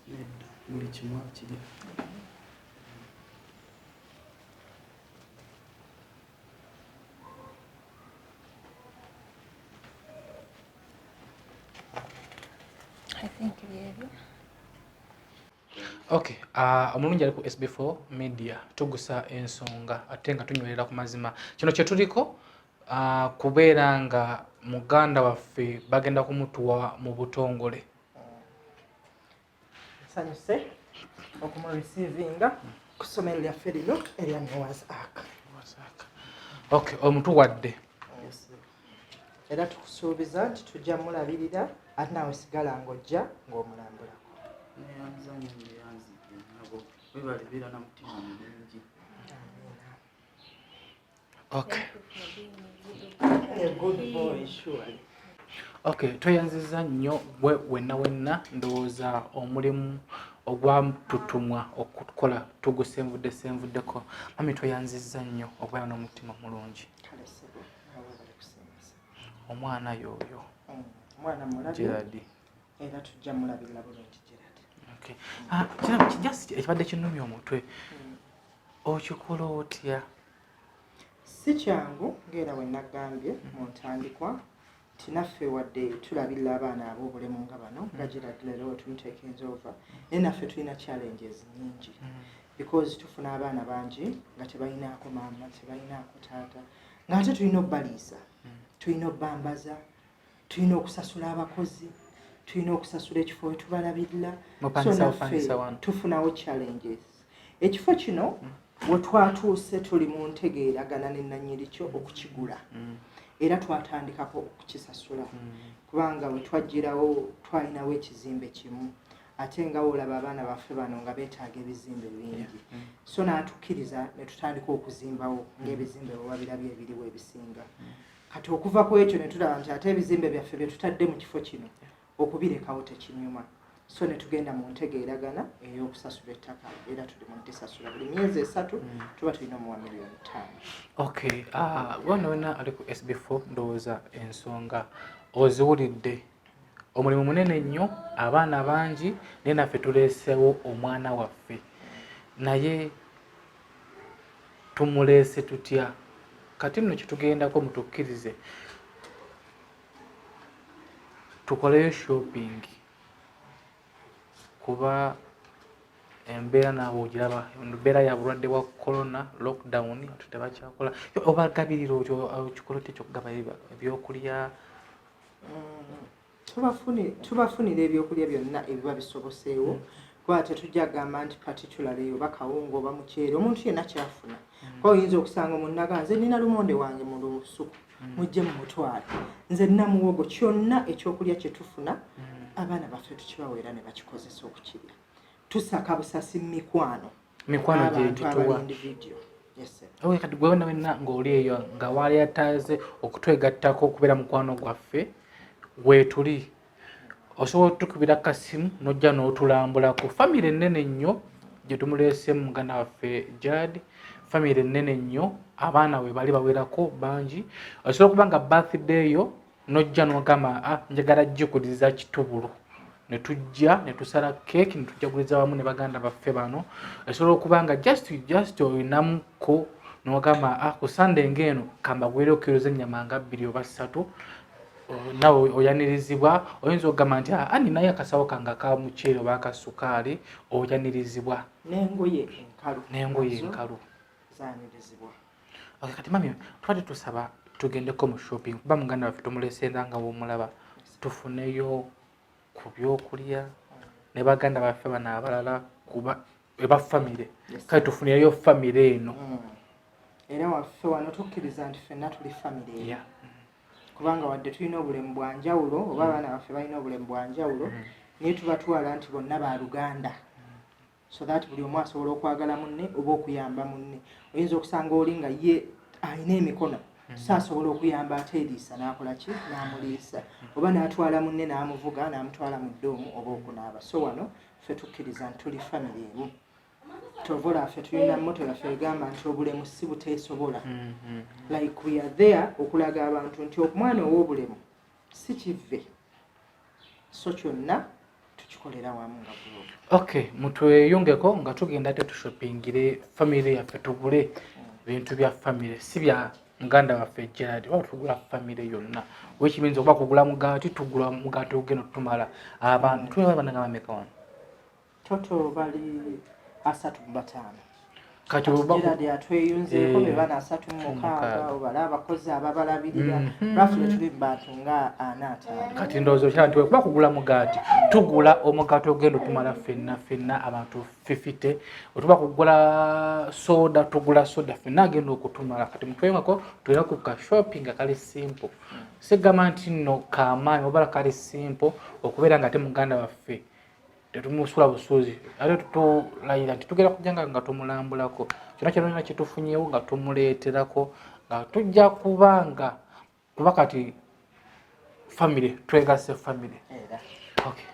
Nedda. Buli kimu akirya. I think byebyo. Okay, omulungi ali ku SB4 Media tugusa ensonga ate nga tunywerera ku mazima. Kino kye tuliko kubeera nga muganda waffe bagenda kumutuwa mu butongole. Nsanyuse okumureceivinga ku ssomero lyaffe lino erya Noah's Ark. Okay, omutuwadde. Era tukusuubiza nti tujja mulabirira ate naawe sigala ng'ojja ng'omulambulako. Neyanzanya neyanzige nabo webalibira na mutima mulungi. Okay. A good boy, surely. Okay, tweyanziza nnyo wenna ndowooza omulimu ogwamututumwa okukola tugusenvuddeko. Mami tweyanziza nnyo okubeera n'omutima mulungi. Omwana yoyo Omwana mulabi Gerald. era tujja mulabirira bulungi Gerald. Okay. Just ekibadde kinnumya omutwe. Okikola otya? Si kyangu ng'era bwe nagambye mu ntandikwa tinaffe wadde tulabirira abaana ab'obulemu nga bano nga giragirero tumuteekings over naye naffe tulina challenges nyingi because tufuna abaana bangi nga tebalinaako maama tebalinaako taata ng'ate tulina obbaliisa tulina obbambaza tulina okusasula abakozi tulina okusasula ekifo we tubalabirira so naffe tufunawo challenges ekifo kino we twatuuse tuli mu ntegeeragana ne nannyirikyo okukigula era twatandikako okukisasula kubanga we twajjirawo twalinawo ekizimbe kimu ate nga olaba abaana baffe bano nga beetaaga ebizimbe bingi so n'atukkiriza ne tutandika okuzimbawo ng'ebizimbe bwe wabirabye ebiriwo ebisinga kati okuva ku ekyo ne tulaba nti ate ebizimbe byaffe bye tutadde mu kifo kino okubirekawo tekinyuma so ne tugenda mu ntegeeragana ey'okusasula ettaka era tuli mu ntisasula buli myezi 3 tuba tulina omuwa $5 million. Okay, wena ali ku SB4 ndowooza ensonga oziwulidde omulimu munene nnyo abaana bangi naye naffe tuleesewo omwana waffe naye tumuleese tutya kati nno kitugendako mutukkirize tukoleyo shopping kuba embeera naawe ogiraba embeera ya bulwadde bwa corona lockdown tutebakyakola obagabirira okikola otya ekyokugaba ebyokulya tubafunira ebyokulya byonna ebiba bisoboseewo kuba tetujja kugamba nti particularly oba kawunga oba muceere omuntu yenna kyafuna kuba oyinza okusanga omunnaga nze nina lumonde wange mu lusuku mujje mu mutwale nze nina muwogo kyonna ekyokulya kye tufuna abaana baffe tukibaweera ne bakikozesa okukirya tusaka busasi mikwano gye gituwa kati gwe wenna ng'oli eyo nga walyataaze okutwegattako okubeera mukwano gwaffe weetuli osobola otukubira kasimu n'ojja n'otulambulako famire ennene nnyo gye tumuleese muganda waffe Jad famire ennene nnyo abaana we bali bawerako bangi osobola okuba nga birthday yo n'ojja n'ogamba njagala jjukiriza kitubulu ne tujja ne tusala keeki ne tujaguliza wamu ne baganda baffe bano esobola okuba nga just oyinamuko n'ogamba ku Sunday ng'eno kambagwere okiroza ennyama nga 2 oba 3 nawe oyanirizibwa oyinza okugamba nti ninayo akasawo kange aka muceere oba akasukaali oyanirizibwa n'engoye enkalu zaanirizibwa. Kati mami twali tusaba tugendeko mu shopping kuba muganda waffe tumuleesera nga w'omulaba tufuneyo ku byokulya ne baganda baffe bano abalala kuba eba famire kale tufuneyo famire eno era waffe wano tukkiriza nti ffenna tuli famire kubanga wadde tulina obulemu bwa njawulo oba abaana baffe balina obulemu bwa njawulo naye tubatwala nti bonna ba luganda so that buli omu asobola okwagala munne oba okuyamba munne oyinza okusanga oli nga ye alina emikono so asobola okuyamba ate eriisa n'akola ki n'amuliisa oba n'atwala munne n'amuvuga n'amutwala mu ddoomu oba okunaaba so wano ffe tukkiriza nti tuli famire emu tovola ffe tulina mmoto yaffe egamba nti obulemu si buteesobola like we are there okulaga abantu nti omwana ow'obulemu si kivve so kyonna tukikolera wamu nga bulungi. Okay, mutweyongeko nga tugenda ate tushoppingire famire yaffe tugule bintu bya famire si bya muganda waffe Gerard oba tugula famire yonna wekibinza okuba kugula mugaati tugula mugaati ogenda otumala abantu tulaba bananga bameka wano toto bali 35 kati Gerard atweyunzeeko be bana 36 obala abakozi ababalabirira roughly tuli bantu nga 45 kati ndowooza okira nti wekuba kugula mugaati tugula omugaati ogenda otumala ffenna abantu 50 otuba kugula soda tugula soda ffenna agenda okutumala kati mutwengako tulina ku ka shopping kali simple sigamba nti nno kamaanyi obala kali simple okubeera nga ate muganda waffe tetumusula busuuzi ate tutulayira nti tugera kujjanga nga tumulambulako kyonna kyonna kitufunyewo nga tumuleeterako nga tujja kubanga kuba kati famire twegase famire. Okay.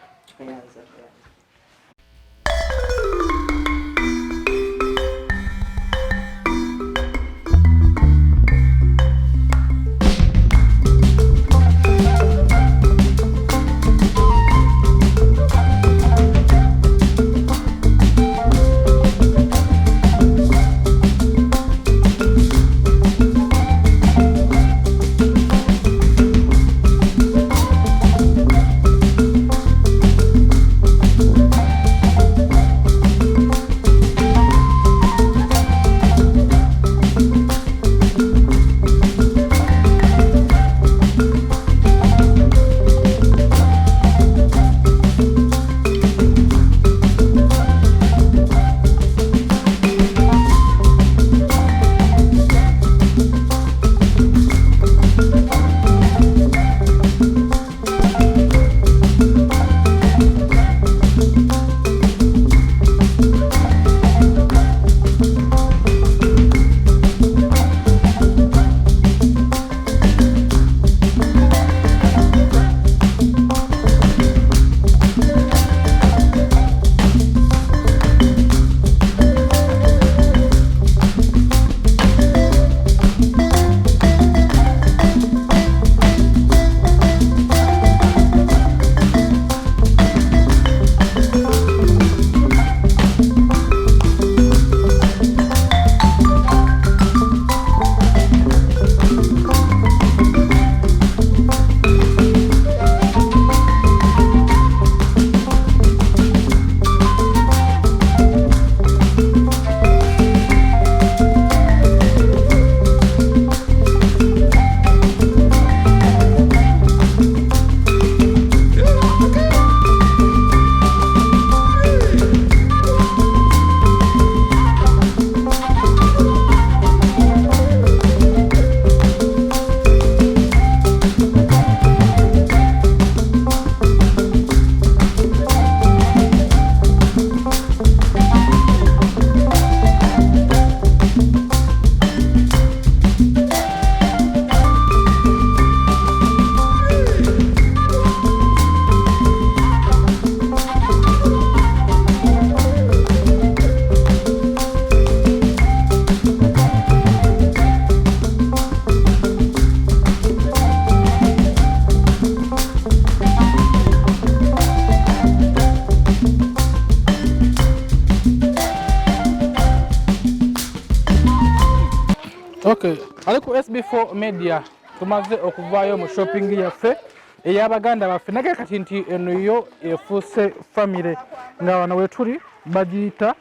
Okay, aliku SB4 Media tumaze okuvaayo mu shopping yaffe ey'Abaganda baffe naye kati nti eno yo efuuse family nga wano wetuli bagiyita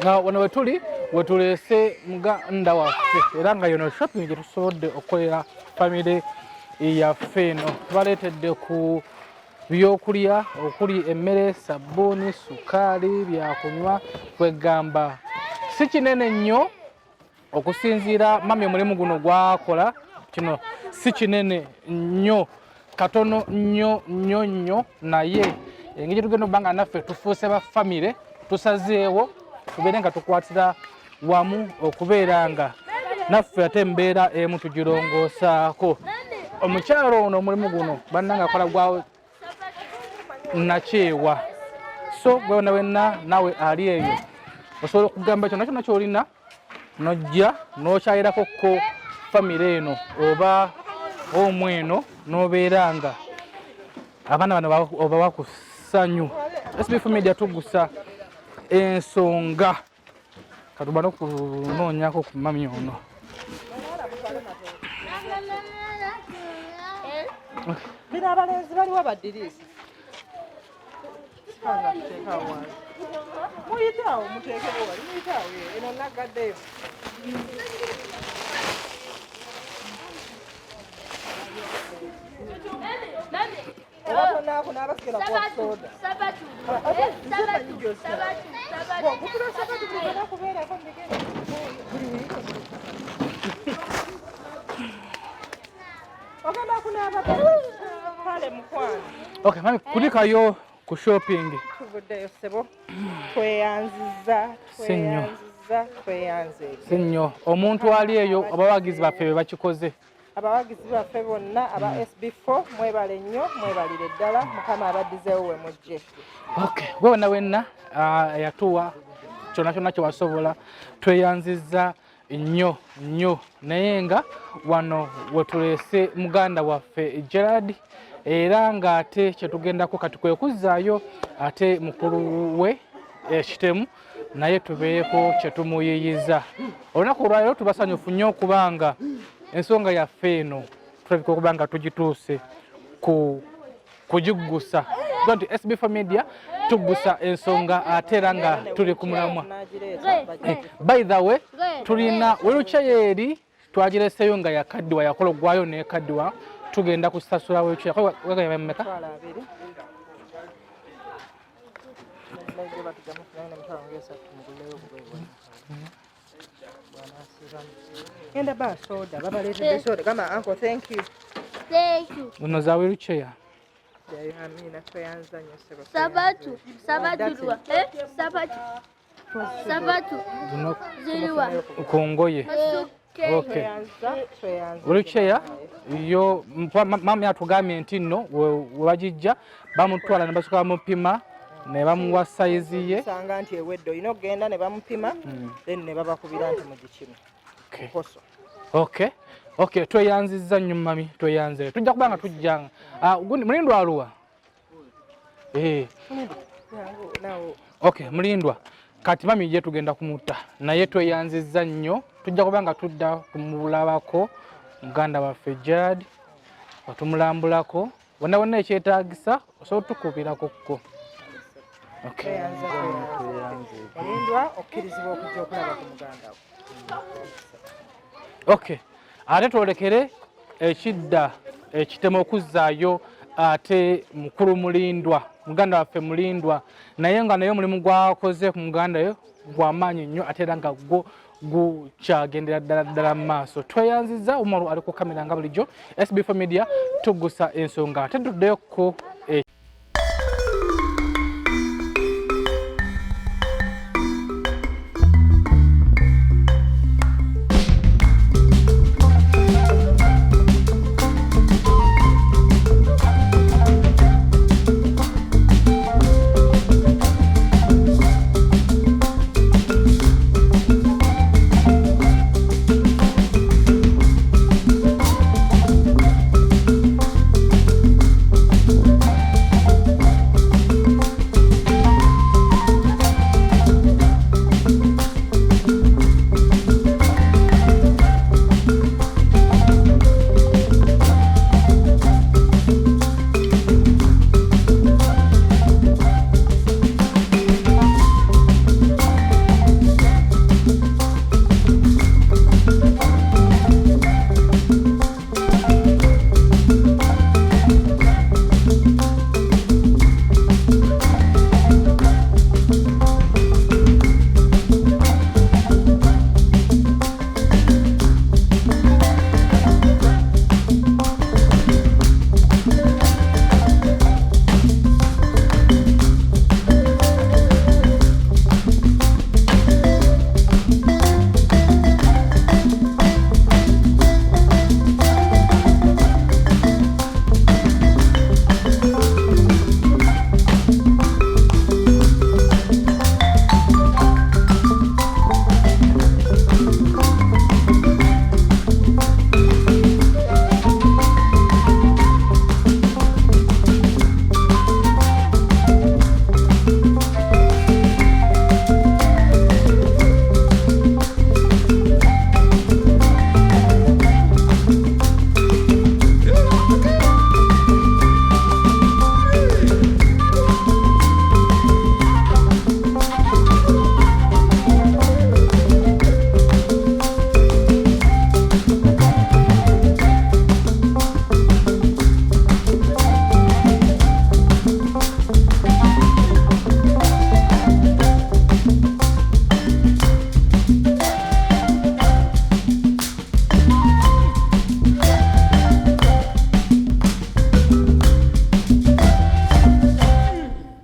nga wano wetuli wetuleese muganda waffe era nga yono shopping gye tusobodde okukolera family yaffe eno tubaleetedde ku byokulya okuli emmere sabbuuni sukaali byakunywa kwegamba si kinene nnyo okusinziira mami omulimu guno gwakola kino si kinene nnyo katono nnyo naye engeri tugenda obanga naffe tufuuse ba famire tusazeewo tubeere nga tukwatira wamu okubeera nga naffe ate embeera emu tugirongoosaako. Omukyalo ono omulimu guno bannanga akola gwa nakyewa so gwe wonna wenna nawe ali eyo osobola okugamba ekyo nakyo nakyolina nojja nokyayirako ko famire eno oba omweno nobeera nga abaana bano oba wakusanyu. SB4 Media tugusa ensonga katubana okunoonyako ku mami ono. Bino abalenzi baliwo baddirisi muyitaawo muteekeko wali muyitaawo eno naggaddeyo obatonako n'abasigala kuwasoda kubeerako ogamba kunaaba kale mukwano. Okay, mami kulikayo ku shopping. Tuvuddeyo ssebo tweyanziza Sinyo omuntu ali eyo abawagizi baffe be bakikoze. Abawagizi baffe bonna aba SB4 mwebale nnyo mwebalire ddala mukama abaddizeewo we mujje. Okay, gwe wonna wenna yatuwa kyonna kye wasobola tweyanziza nnyo naye nga wano wetuleese muganda waffe Gerard era nga ate kyetugendako kati kwe kuzzaayo ate mukulu we ekitemu naye tubeeko kyetumuyiyiza. Olunaku olwaleero tubasanyufu nnyo okubanga ensonga yaffe eno tulabika okubanga tugituuse kugigusa nti SB4 Media tugusa ensonga ate era nga tuli ku mulamwa. By the way tulina wheelchair eri twagireseeyo nga yakaddiwa yakola ogwayo nekaddiwa tugenda kusasula wheelchair mmeka Enda ba soda babaleetedde soda gamba uncle thank you uno za wheelchair amina tweyanza nnyo ssebo sabatu ziriwa ku ngoye. Okay. Wheelchair yo mami atugambye nti nno webagijja bamutwala ne basooka bamupima ne bamuwa sayizi ye sanga nti ewedde olina okugenda ne bamupima then ne babakubira nti mugikimu. Okay, tweyanzizza nnyo mami tweyanze tujja kubanga tujjanga Mulindwa aluwa Okay, Mulindwa kati mami je tugenda kumutta naye tweyanzizza nnyo tujja kubanga tudda kumulabako muganda waffe Gerard otumulambulako wonna ekyetaagisa osobola tukubirako ko. Okay. Mulindwa okkirizibwa okujja okulaba ku muganda wo. Okay, ate twolekere ekidda ekitemo okuzzaayo ate mukulu Mulindwa muganda waffe Mulindwa naye nga naye omulimu gwakoze ku muganda yo gwamaanyi nnyo ate era nga gukyagendera ddala mu maaso. Tweyanziza Umaru ali ku kamera nga bulijjo SB4 Media tugusa ensonga ate tuddeyoko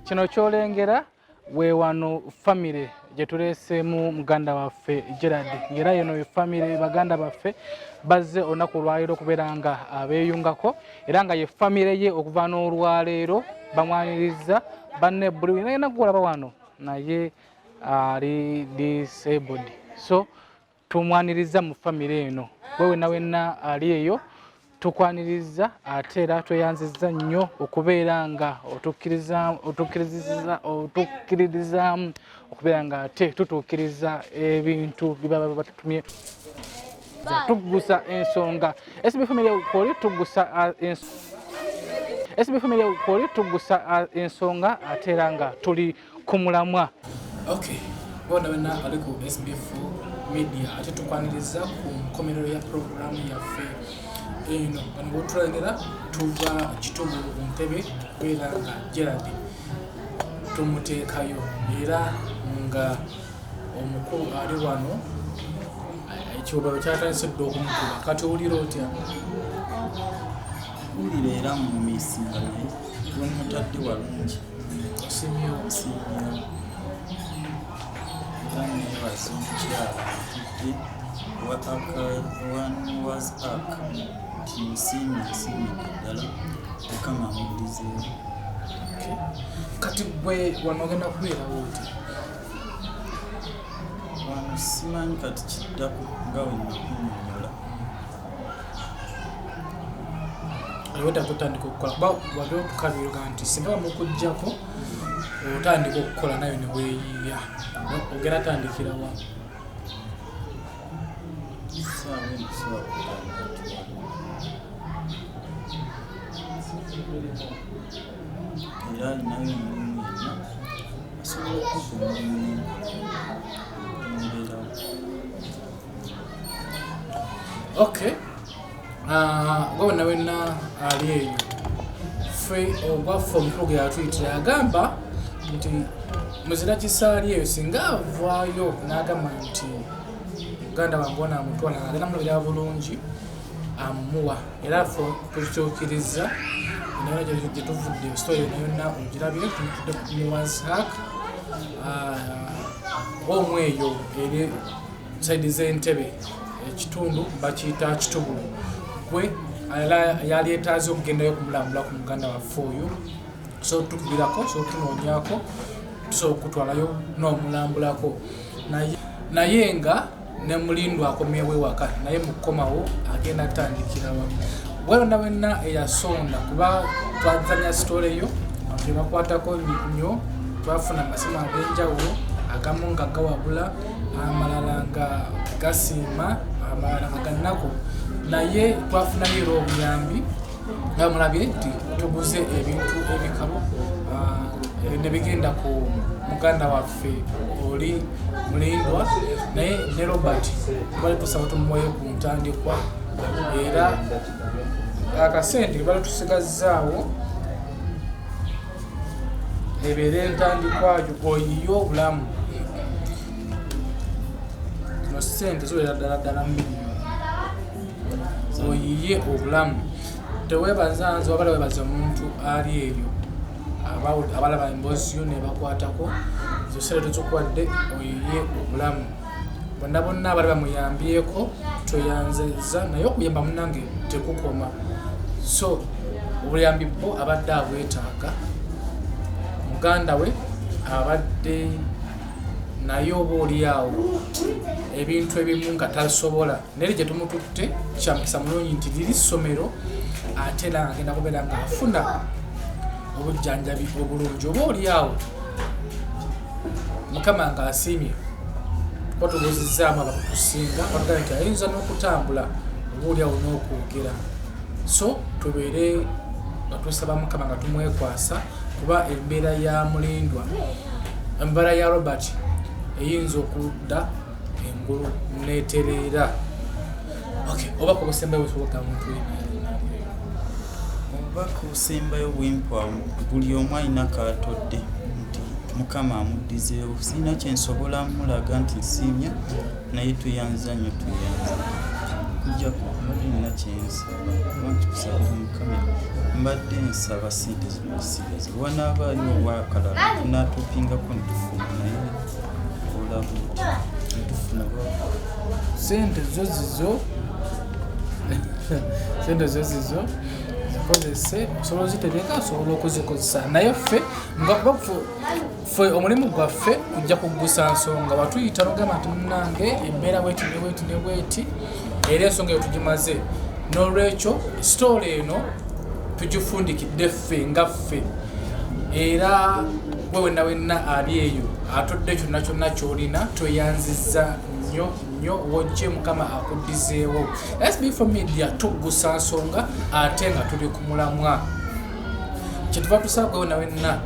kino kyolengera we wano family gye tuleeseemu muganda waffe Gerard era yeno family baganda baffe bazze olunaku olwaleero okubeera nga abeeyungako era nga ye family ye okuva n'olwaleero bamwaniriza banne buli nagenda kulaba wano naye ali disabled so tumwaniriza mu family eno wewe na wenna ali eyo tukwaniriza ate era tweyanziza nnyo okubeera nga otukkirizaamu okubeera nga ate tutuukiriza ebintu bibaba batutumye tugusa ensonga SB4 MEDIA koli tugusa ensonga ate era nga tuli ku mulamwa. Okay, bona bena ali ku SB4 MEDIA ate tukwaniriza ku nkomerero ya programu yaffe eno ngo tulengera tuva kitubu Ntebe kubeera nga Gerard tumuteekayo era nga omukulu ali wano ekiwobalo kyatandise dda okumukuba kati owulira otya? Mpulira era mu misinga naye lwomutadde walungi osimyewo era neebaza omukyala atudde one was up nsiimye ddala mukama amubulizeewo. Kati gwe wano ogenda kubeerawo oti? Wano simanyi kati kiddako nga we nakunyonyola. Aliweta kutandika okukola kuba wali okukabiruga nti singa bamukuggyako otandika okukola nayo ne weeyiiya ogenda tandikira wa? Saawa eno sobola kugamba nti era alinayo omulimu yenna asobola okuva omulimu embeerawo. Okay, gwe wenna ali eyo ffe ogwaffe omukulu ge yatuyitira agamba nti muzira kisaali eyo singa avaayo n'agamba nti muganda wange wona amutwala agenda mulabira bulungi amuwa era ffe tukitukiriza naye gye tuvudde story yonna ogirabye tumutudde ku WhatsApp omu eyo eri saidi z'Entebe ekitundu bakiyita Kitubulu gwe yali etaaze okugendayo kumulambula ku muganda waffe oyo so tukubirako so tunoonyako tusobola okutwalayo n'omulambulako naye nga ne Mulindwa akomyewo ewaka naye mukomawo agenda atandikirawa wena wenna eyasonda kuba twazanya story eyo tebakwatako nnyo twafuna amasimu ag'enjawulo agamu nga gawabula amalala nga gasiima amalala nga gannako naye twafunayo era obuyambi nga mulabye nti tuguze ebintu ebikalu ne bigenda ku muganda waffe oli Mulindwa naye ne Robert bali tusaba tumuweyo ku Entandikwa era akasente bali tusigazaawo ebeera Entandikwa oyiye obulamu no sente ziwera ddala miliyoni oyiye obulamu teweebaza nze wabala weebaza omuntu ali eyo abalaba emboozi yo ne bakwatako zosere tuzikwadde oyiye obulamu bonna abali bamuyambyeko tweyanzeza naye okuyamba munange tekukoma so obuyambi bwo abadde abwetaaga muganda we abadde naye oba oliawo ebintu ebimu nga tasobola naye gye tumututte kyamukisa mulungi nti liri ssomero ate era agenda kubeera nga afuna obujjanjabi obulungi oba oliawo mukama nga asiimye batubuzizaamu abakutusinga batugaa nti ayinza n'okutambula oba oliawo n'okwogera so tubeere nga tusaba mukama nga tumwekwasa kuba embeera ya Mulindwa embeera ya Robert eyinza okudda engulu neetereera. Okay, oba ku busembayo busoboka muntu oba ku busembayo bw'empwa buli omu alina kaatodde nti mukama amuddizeewo sirina kyensobola mulaga nti nsiimya naye tuyanza nnyo tuyanza kujja kubadde nina kyensaba kusabira Mukama mbadde nsaba ssente zino zisigaze wanaabayo obwakalala tunaatupingako netufuna naye olabu netufuna sente zo zizo zikozese osobola ozitereka osobola okuzikozesa naye ffe nga kuba ffe omulimu gwaffe ojja kugusa nsonga watuyita nogamba nti munange embeera bweti ne bweti era ensonga eyo tugimaze n'olwekyo sitoola eno tugifundikidde ffe nga ffe era gwe wenna ali eyo atodde kyonna ky'olina tweyanziza nnyo wojje Mukama akuddizeewo. SB4 Media tugusa nsonga ate nga tuli ku mulamwa kyetuva tusaba gwe wenna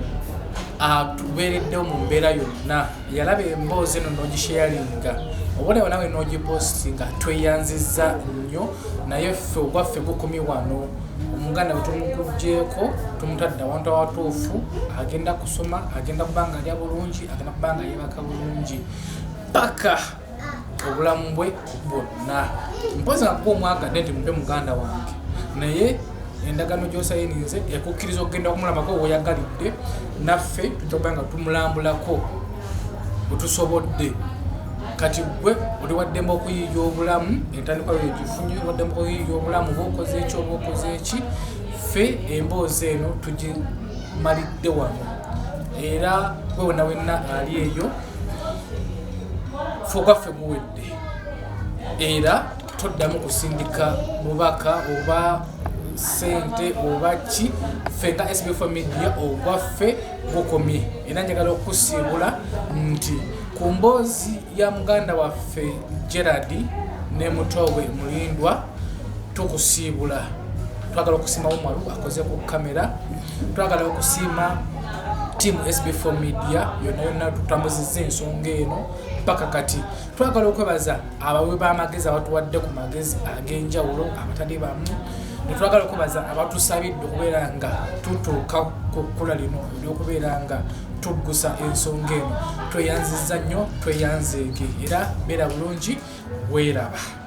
atubeereddewo mu mbeera yonna yalaba emboozi eno n'ogisharinga obolewo nawe n'ogipostinga tweyanziza nnyo naye ffe ogwaffe gukumi wano omuganda bwe tumukugjeeko tumutadde awantu awatuufu agenda kusoma agenda kubanga alya bulungi agenda kubanga yeebaka bulungi paka obulamu bwe bwonna mpozi nga kuba omwagadde nti mube muganda wange naye endagano gy'osayinize ekukkiriza okugenda okumulabako weoyagalidde naffe tujja kuba nga tumulambulako wetusobodde kati gwe oli waddembe okuyiiya obulamu entandikwa yegifunye waddembe okuyiiya obulamu bwokoze eki oba okoze eki ffe emboozi eno tugimalidde wano era gwe wenna ali eyo ffe ogwaffe guwedde era toddamu kusindika bubaka oba sente oba ki ffe nga SB4 Media ogwaffe gukomye era njagala okusiibula nti ku mboozi ya muganda waffe Gerard ne mutowe Mulindwa tukusiibula twagala okusiima Umaru akoze ku kamera twagala okusiima tiimu SB4 Media yonna tutambuzizza ensonga eno paka kati twagala okwebaza abawe b'amagezi abatuwadde ku magezi ag'enjawulo abatali bamu netwagala okubaza abatusabidde okubeera nga tutuuka ku kkula lino ery'okubeera nga tuggusa ensonga eno tweyanziza nnyo tweyanzeege era beera bulungi weeraba.